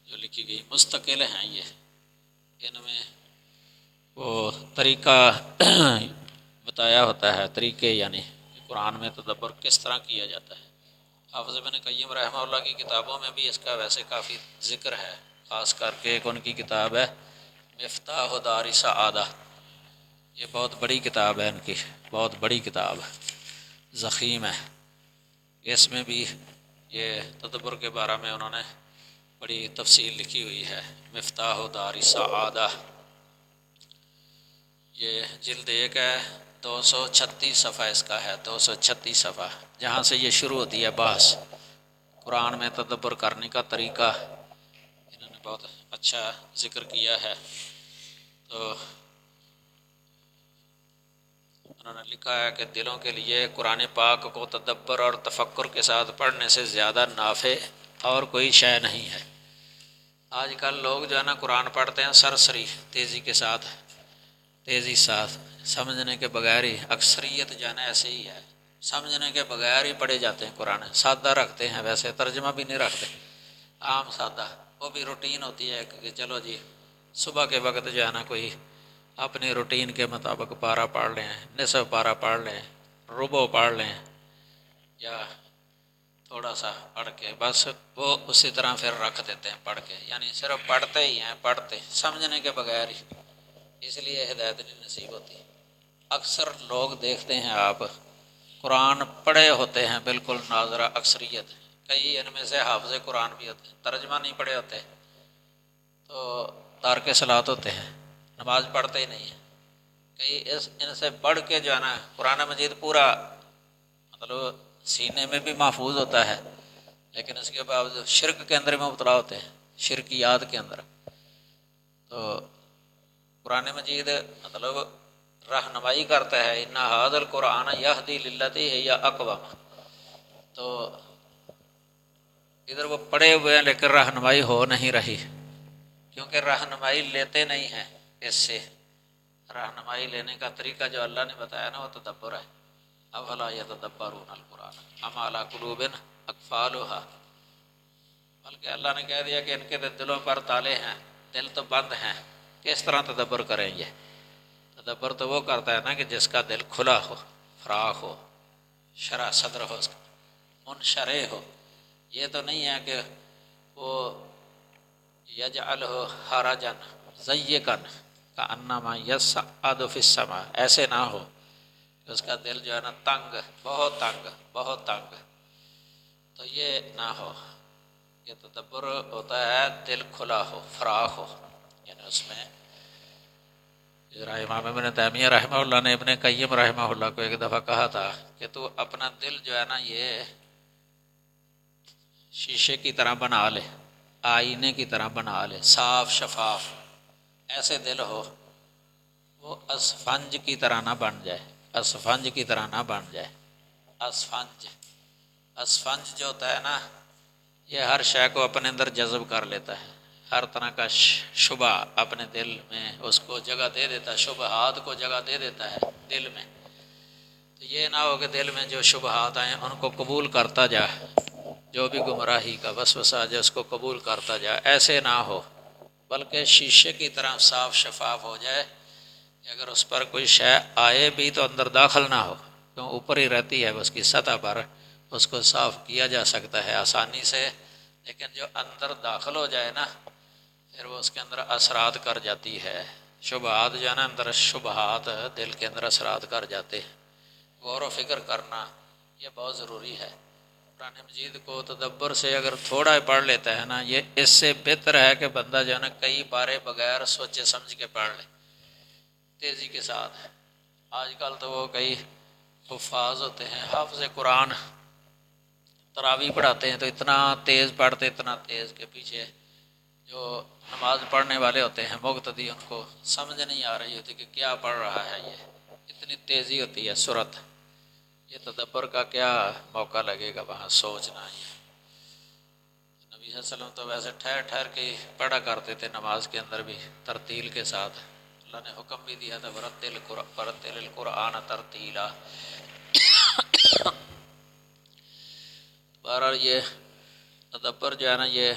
جو لکھی گئی، مستقل ہیں یہ، ان میں وہ طریقہ بتایا ہوتا ہے، طریقے یعنی کہ قرآن میں تدبر کس طرح کیا جاتا ہے۔ حافظ ابن قیم رحمہ اللہ کی کتابوں میں بھی اس کا ویسے کافی ذکر ہے، خاص کر کے ایک ان کی کتاب ہے مفتاح دار سعادہ، یہ بہت بڑی کتاب ہے ان کی، بہت بڑی کتاب، ضخیم ہے۔ اس میں بھی یہ تدبر کے بارے میں انہوں نے بڑی تفصیل لکھی ہوئی ہے، مفتاح دار سعادہ۔ یہ جلد ایک ہے، 236 صفحہ اس کا ہے، 236 صفحہ، جہاں سے یہ شروع ہوتی ہے بحث قرآن میں تدبر کرنے کا طریقہ، انہوں نے بہت اچھا ذکر کیا ہے۔ تو انہوں نے لکھا ہے کہ دلوں کے لیے قرآن پاک کو تدبر اور تفکر کے ساتھ پڑھنے سے زیادہ نافع اور کوئی شے نہیں ہے۔ آج کل لوگ جو ہے نا قرآن پڑھتے ہیں سرسری، تیزی ساتھ سمجھنے کے بغیر ہی، اکثریت جو ہے نا ایسے ہی ہے، سمجھنے کے بغیر ہی پڑھے جاتے ہیں قرآن، سادہ رکھتے ہیں، ویسے ترجمہ بھی نہیں رکھتے، عام سادہ، وہ بھی روٹین ہوتی ہے کہ چلو جی صبح کے وقت جو ہے نا کوئی اپنی روٹین کے مطابق پارہ پڑھ لیں، نصف پارہ پڑھ لیں، ربع پڑھ لیں، یا تھوڑا سا پڑھ کے بس وہ اسی طرح پھر رکھ دیتے ہیں پڑھ کے، یعنی صرف پڑھتے ہی ہیں، پڑھتے سمجھنے کے بغیر ہی، اس لیے ہدایت نہیں نصیب ہوتی۔ اکثر لوگ دیکھتے ہیں آپ قرآن پڑھے ہوتے ہیں بالکل ناظرہ، اکثریت، کئی ان میں سے حافظ قرآن بھی ہوتے ہیں، ترجمہ نہیں پڑھے ہوتے تو تارک صلاۃ ہوتے ہیں، نماز پڑھتے ہی نہیں ہیں۔ کئی ان سے بڑھ کے جو ہے نا قرآن مجید پورا مطلب سینے میں بھی محفوظ ہوتا ہے، لیکن اس کے باوجود شرک کے اندر میں مبتلا ہوتے ہیں، شرکیات کے اندر۔ تو قرآن مجید مطلب رہنمائی کرتا ہے، ان ھذا القرآن یہدی للتی ہی اقوم، تو ادھر وہ پڑھے ہوئے ہیں لیکن رہنمائی ہو نہیں رہی، کیونکہ رہنمائی لیتے نہیں ہیں اس سے۔ رہنمائی لینے کا طریقہ جو اللہ نے بتایا نا وہ تدبر ہے، افلا یتدبرون القرآن ام علی قلوب اقفالها، بلکہ اللہ نے کہہ دیا کہ ان کے دلوں پر تالے ہیں، دل تو بند ہیں، کس طرح تدبر کریں یہ؟ تدبر تو وہ کرتا ہے نا کہ جس کا دل کھلا ہو، فراخ ہو، شرح صدر ہو، اس کا منشرح ہو۔ یہ تو نہیں ہے کہ وہ یجعلہ حرجا ضیقا کانما یصعد فی السماء، ایسے نہ ہو کہ اس کا دل جو ہے نا تنگ، بہت تنگ، بہت تنگ، تو یہ نہ ہو۔ یہ تدبر ہوتا ہے دل کھلا ہو، فراخ ہو، یعنی اس میں امام ابن تیمیہ رحمہ اللہ نے ابن قیم رحمہ اللہ کو ایک دفعہ کہا تھا کہ تو اپنا دل جو ہے نا یہ شیشے کی طرح بنا لے، آئینے کی طرح بنا لے، صاف شفاف ایسے دل ہو، وہ اسفنج کی طرح نہ بن جائے، اسفنج کی طرح نہ بن جائے۔ اسفنج جو ہوتا ہے نا یہ ہر شے کو اپنے اندر جذب کر لیتا ہے، ہر طرح کا شبہ اپنے دل میں اس کو جگہ دے دیتا ہے، شبہات کو جگہ دے دیتا ہے دل میں۔ تو یہ نہ ہو کہ دل میں جو شبہات آئیں ان کو قبول کرتا جا، جو بھی گمراہی کا وسوسہ جائے اس کو قبول کرتا جا، ایسے نہ ہو، بلکہ شیشے کی طرح صاف شفاف ہو جائے کہ اگر اس پر کوئی شے آئے بھی تو اندر داخل نہ ہو، کیوں اوپر ہی رہتی ہے، اس کی سطح پر اس کو صاف کیا جا سکتا ہے آسانی سے، لیکن جو اندر داخل ہو جائے نا پھر وہ اس کے اندر اثرات کر جاتی ہے، شبہات جو ہے نا اندر شبہات دل کے اندر اثرات کر جاتے ہیں۔ غور و فکر کرنا یہ بہت ضروری ہے۔ قرآن مجید کو تدبر سے اگر تھوڑا ہی پڑھ لیتا ہے نا، یہ اس سے بہتر ہے کہ بندہ جو ہے نا کئی بارے بغیر سوچے سمجھ کے پڑھ لے تیزی کے ساتھ۔ آج کل تو وہ کئی حفاظ ہوتے ہیں، حافظ قرآن، تراویح پڑھاتے ہیں تو اتنا تیز پڑھتے، اتنا تیز کہ پیچھے جو نماز پڑھنے والے ہوتے ہیں مقتدی، ان کو سمجھ نہیں آ رہی ہوتی کہ کیا پڑھ رہا ہے، یہ اتنی تیزی ہوتی ہے سرعت، یہ تدبر کا کیا موقع لگے گا وہاں سوچنا۔ نبی صلی اللہ علیہ وسلم تو ویسے ٹھہر ٹھہر کے پڑھا کرتے تھے نماز کے اندر بھی ترتیل کے ساتھ، اللہ نے حکم بھی دیا تھا ورتل القرآن ترتیلا۔ بہرحال یہ تدبر جو ہے نا، یہ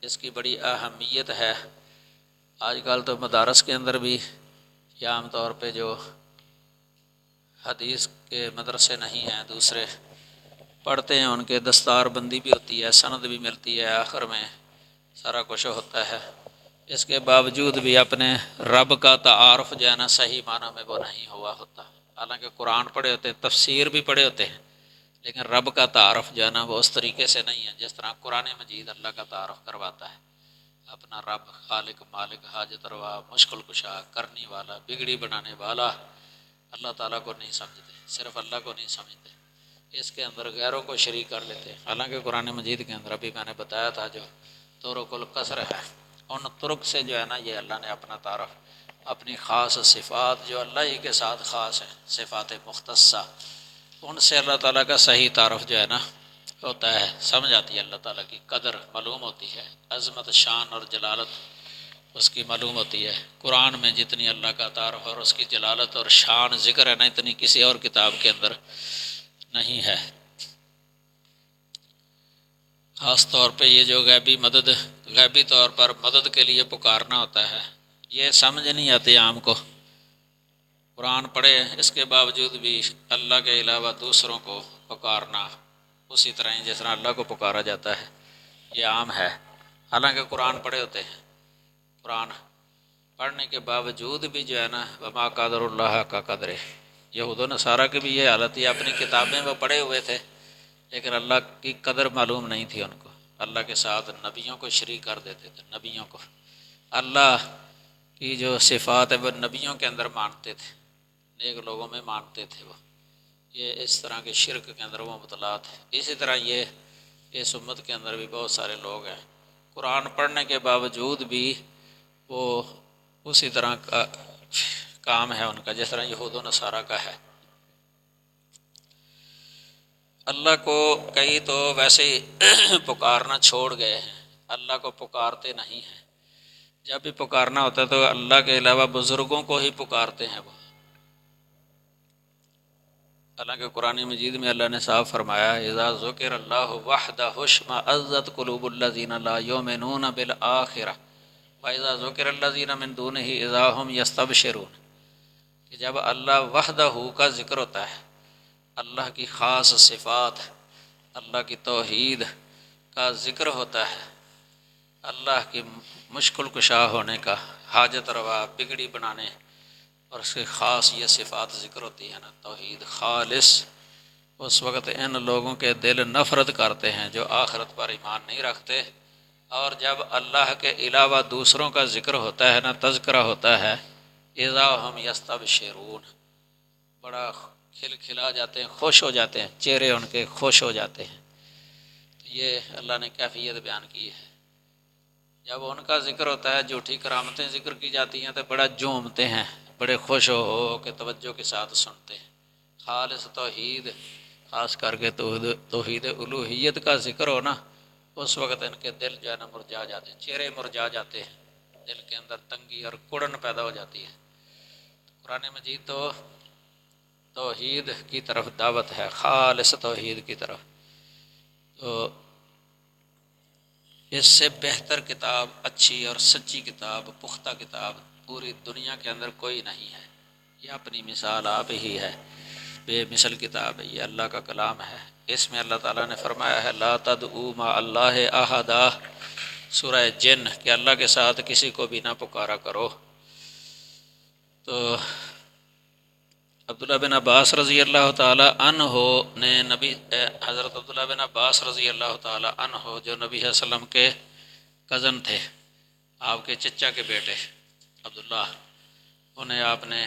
اس کی بڑی اہمیت ہے۔ آج کل تو مدارس کے اندر بھی یا عام طور پہ جو حدیث کے مدرسے نہیں ہیں دوسرے پڑھتے ہیں، ان کے دستار بندی بھی ہوتی ہے، سند بھی ملتی ہے، آخر میں سارا کچھ ہوتا ہے۔ اس کے باوجود بھی اپنے رب کا تعارف جو ہے نا صحیح معنی میں وہ نہیں ہوا ہوتا۔ حالانکہ قرآن پڑھے ہوتے ہیں، تفسیر بھی پڑھے ہوتے ہیں، لیکن رب کا تعارف جو ہے نا وہ اس طریقے سے نہیں ہے جس طرح قرآن مجید اللہ کا تعارف کرواتا ہے۔ اپنا رب خالق مالک حاجت روا مشکل کشا کرنے والا بگڑی بنانے والا اللہ تعالیٰ کو نہیں سمجھتے، صرف اللہ کو نہیں سمجھتے، اس کے اندر غیروں کو شریک کر لیتے ہیں۔ حالانکہ قرآن مجید کے اندر ابھی میں نے بتایا تھا جو طرق القصر ہے، ان طرق سے جو ہے نا یہ اللہ نے اپنا تعارف، اپنی خاص صفات جو اللہ ہی کے ساتھ خاص ہے، صفات مختصہ، ان سے اللہ تعالیٰ کا صحیح تعارف جو ہے نا ہوتا ہے، سمجھ آتی ہے، اللہ تعالیٰ کی قدر معلوم ہوتی ہے، عظمت شان اور جلالت اس کی معلوم ہوتی ہے۔ قرآن میں جتنی اللہ کا تعارف اور اس کی جلالت اور شان ذکر ہے نا، اتنی کسی اور کتاب کے اندر نہیں ہے۔ خاص طور پہ یہ جو غیبی طور پر مدد کے لیے پکارنا ہوتا ہے، یہ سمجھ نہیں آتے عام کو۔ قرآن پڑھے اس کے باوجود بھی اللہ کے علاوہ دوسروں کو پکارنا اسی طرح ہی جس طرح اللہ کو پکارا جاتا ہے، یہ عام ہے۔ حالانکہ قرآن پڑھے ہوتے ہیں، قرآن پڑھنے کے باوجود بھی جو ہے نا وما قدر اللہ کا قدر، یہود و نصارہ کی بھی یہ حالت ہے، اپنی کتابیں وہ پڑھے ہوئے تھے لیکن اللہ کی قدر معلوم نہیں تھی ان کو، اللہ کے ساتھ نبیوں کو شریک کر دیتے تھے، نبیوں کو اللہ کی جو صفات ہے وہ نبیوں کے اندر مانتے تھے، نیک لوگوں میں مانتے تھے، وہ یہ اس طرح کے شرک کے اندر وہ مبتلا تھے۔ اسی طرح یہ اس امت کے اندر بھی بہت سارے لوگ ہیں، قرآن پڑھنے کے باوجود بھی وہ اسی طرح کا کام ہے ان کا جس طرح یہود و نصارہ کا ہے۔ اللہ کو کئی تو ویسے ہی پکارنا چھوڑ گئے ہیں، اللہ کو پکارتے نہیں ہیں، جب بھی پکارنا ہوتا ہے تو اللہ کے علاوہ بزرگوں کو ہی پکارتے ہیں وہ۔ حالانکہ قرآن مجید میں اللہ نے صاف فرمایا اذا ذکر اللہ وحدہ اشمئزت قلوب الذین لا یؤمنون بالآخرہ واذا ذکر الذین من دونہ اذا هم یستبشرون، کہ جب اللہ وحدہ کا ذکر ہوتا ہے، اللہ کی خاص صفات، اللہ کی توحید کا ذکر ہوتا ہے، اللہ کی مشکل کشا ہونے کا، حاجت روا بگڑی بنانے اور اس کی خاص یہ صفات ذکر ہوتی ہے نا، توحید خالص، اس وقت ان لوگوں کے دل نفرت کرتے ہیں جو آخرت پر ایمان نہیں رکھتے۔ اور جب اللہ کے علاوہ دوسروں کا ذکر ہوتا ہے نا، تذکرہ ہوتا ہے، اذا ہم یستبشرون، بڑا کھلا جاتے ہیں، خوش ہو جاتے ہیں، چہرے ان کے خوش ہو جاتے ہیں۔ تو یہ اللہ نے کیفیت بیان کی ہے، جب ان کا ذکر ہوتا ہے، جھوٹی کرامتیں ذکر کی جاتی ہیں تو بڑا جھومتے ہیں، بڑے خوش ہو کے توجہ کے ساتھ سنتے ہیں۔ خالص توحید، خاص کر کے توحید الوہیت کا ذکر ہو نا، اس وقت ان کے دل جو ہے نا مرجھا جاتے ہیں، چہرے مرجھا جاتے ہیں، دل کے اندر تنگی اور کڑن پیدا ہو جاتی ہے۔ قرآن مجید تو توحید کی طرف دعوت ہے، خالص توحید کی طرف۔ تو اس سے بہتر کتاب، اچھی اور سچی کتاب، پختہ کتاب پوری دنیا کے اندر کوئی نہیں ہے، یہ اپنی مثال آپ ہی ہے، بے مثل کتاب ہے، یہ اللہ کا کلام ہے۔ اس میں اللہ تعالیٰ نے فرمایا ہے لا تدعوا مع اللہ احدا، سورہ جن، کہ اللہ کے ساتھ کسی کو بھی نہ پکارا کرو۔ تو عبداللہ بن عباس رضی اللہ تعالیٰ عنہ نے حضرت عبداللہ بن عباس رضی اللہ تعالیٰ عنہ جو نبی صلی اللہ علیہ وسلم کے کزن تھے، آپ کے چچا کے بیٹے عبداللہ، انہیں آپ نے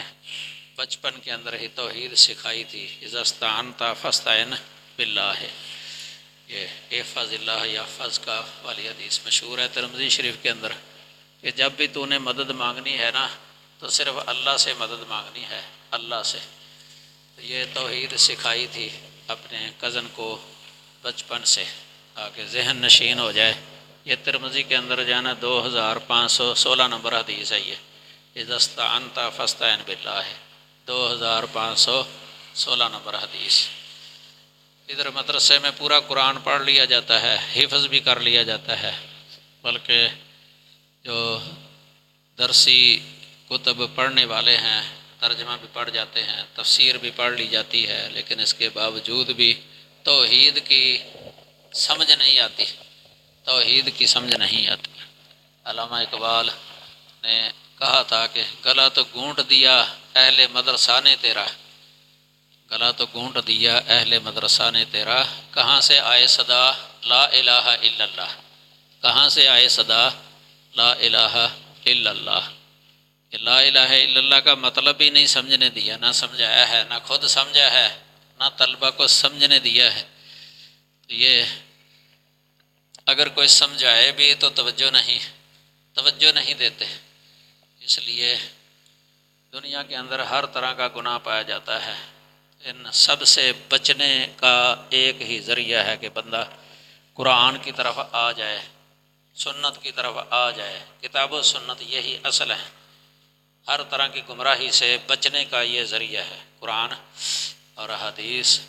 بچپن کے اندر ہی توحید سکھائی تھی، اذا استعنت فاستعن باللہ، یہ احفظ اللہ یحفظ کا والی حدیث مشہور ہے ترمذی شریف کے اندر، کہ جب بھی تو نے مدد مانگنی ہے نا تو صرف اللہ سے مدد مانگنی ہے، اللہ سے۔ تو یہ توحید سکھائی تھی اپنے کزن کو بچپن سے، تاکہ ذہن نشین ہو جائے یہ ترمذی کے اندر جو ہے نا 2516 نمبر حدیث ہے. یہ اذا استعنت فاستعن باللہ ہے 2516 نمبر حدیث. ادھر مدرسے میں پورا قرآن پڑھ لیا جاتا ہے، حفظ بھی کر لیا جاتا ہے، بلکہ جو درسی کتب پڑھنے والے ہیں ترجمہ بھی پڑھ جاتے ہیں، تفسیر بھی پڑھ لی جاتی ہے، لیکن اس کے باوجود بھی توحید کی سمجھ نہیں آتی، توحید کی سمجھ نہیں آتی. علامہ اقبال نے کہا تھا کہ گلا تو گونٹ دیا اہل مدرسہ نے تیرا، گلا تو گونٹ دیا اہل مدرسہ نے تیرا، کہاں سے آئے صدا لا الہ الا اللہ، کہاں سے آئے صدا لا الہ الا اللہ. کہ لا الہ الا اللہ کا مطلب ہی نہیں سمجھنے دیا، نہ سمجھایا ہے، نہ خود سمجھا ہے، نہ طلبہ کو سمجھنے دیا ہے. تو یہ اگر کوئی سمجھائے بھی تو توجہ نہیں دیتے. اس لیے دنیا کے اندر ہر طرح کا گناہ پایا جاتا ہے. ان سب سے بچنے کا ایک ہی ذریعہ ہے کہ بندہ قرآن کی طرف آ جائے، سنت کی طرف آ جائے. کتاب و سنت یہی اصل ہے. ہر طرح کی گمراہی سے بچنے کا یہ ذریعہ ہے قرآن اور حدیث.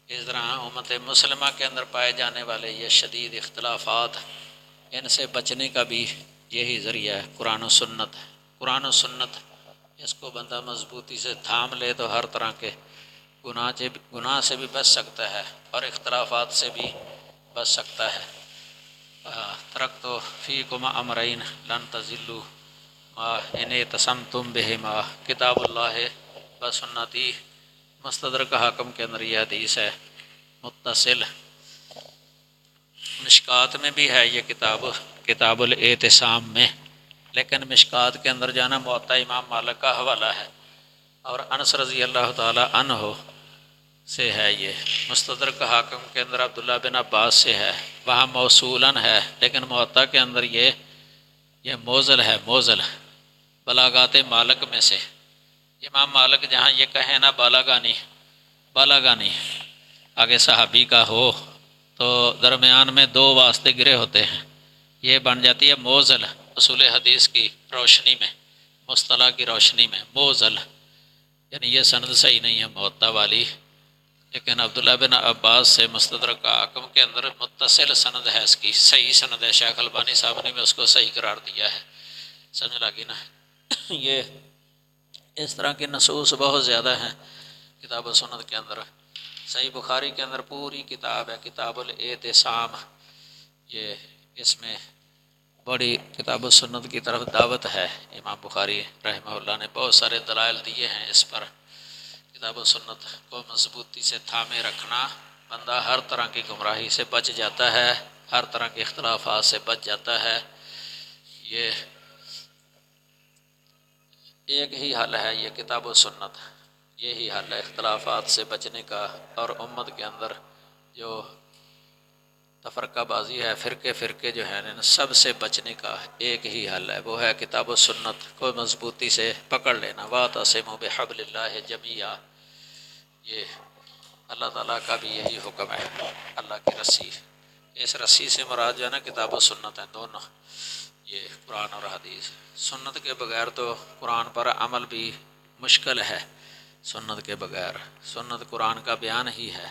اس طرح امت مسلمہ کے اندر پائے جانے والے یہ شدید اختلافات، ان سے بچنے کا بھی یہی ذریعہ ہے قرآن و سنت. قرآن و سنت اس کو بندہ مضبوطی سے تھام لے تو ہر طرح کے گناہ سے بھی بچ سکتا ہے اور اختلافات سے بھی بچ سکتا ہے. ترکت فیکم امرین لن تضلوا ما ان اعتصمتم بہما کتاب اللہ و سنتی. مستدرک حاکم کے اندر یہ حدیث ہے متصل. مشکات میں بھی ہے یہ کتاب الاعتصام میں، لیکن مشکات کے اندر جانا موطا امام مالک کا حوالہ ہے اور انس رضی اللہ تعالی عنہ سے ہے. یہ مستدرک حاکم کے اندر عبداللہ بن عباس سے ہے، وہاں موصولاً ہے، لیکن موطا کے اندر یہ موزل ہے. موزل بلاغات مالک میں سے. امام مالک جہاں یہ کہیں نا بالاگانی آگے صحابی کا ہو تو درمیان میں دو واسطے گرے ہوتے ہیں، یہ بن جاتی ہے موزل. اصول حدیث کی روشنی میں، مصطلح کی روشنی میں موزل، یعنی یہ سند صحیح نہیں ہے موطا والی. لیکن عبداللہ بن عباس سے مستدرک حاکم کے اندر متصل سند ہے، اس کی صحیح سند ہے. شیخ البانی صاحب نے بھی اس کو صحیح قرار دیا ہے. سمجھ لگی نا. یہ اس طرح کی نصوص بہت زیادہ ہیں کتاب و سنت کے اندر. صحیح بخاری کے اندر پوری کتاب ہے کتاب الاعتصام. یہ اس میں بڑی کتاب و سنت کی طرف دعوت ہے. امام بخاری رحمہ اللہ نے بہت سارے دلائل دیے ہیں اس پر. کتاب و سنت کو مضبوطی سے تھامے رکھنا، بندہ ہر طرح کی گمراہی سے بچ جاتا ہے، ہر طرح کے اختلافات سے بچ جاتا ہے. یہ ایک ہی حل ہے، یہ کتاب و سنت یہی حل ہے اختلافات سے بچنے کا. اور امت کے اندر جو تفرقہ بازی ہے، فرقے جو ہیں، ان سب سے بچنے کا ایک ہی حل ہے، وہ ہے کتاب و سنت کو مضبوطی سے پکڑ لینا. واعتصموا بحبل اللہ جمیعا. یہ اللہ تعالیٰ کا بھی یہی حکم ہے. اللہ کی رسی، اس رسی سے مراد جو ہے نا کتاب و سنت ہیں دونوں، یہ قرآن اور حدیث. سنت کے بغیر تو قرآن پر عمل بھی مشکل ہے. سنت کے بغیر، سنت قرآن کا بیان ہی ہے.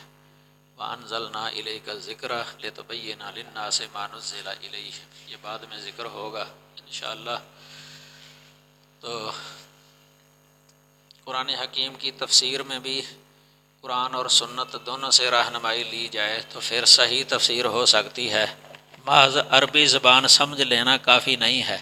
وَأَنزَلْنَا إِلَيْكَ الذِّكْرَ لِتُبَيِّنَ لِلنَّاسِ مَا نُزِّلَ إِلَيْهِمْ. یہ بعد میں ذکر ہوگا انشاءاللہ. تو قرآن حکیم کی تفسیر میں بھی قرآن اور سنت دونوں سے رہنمائی لی جائے تو پھر صحیح تفسیر ہو سکتی ہے. محض عربی زبان سمجھ لینا کافی نہیں ہے.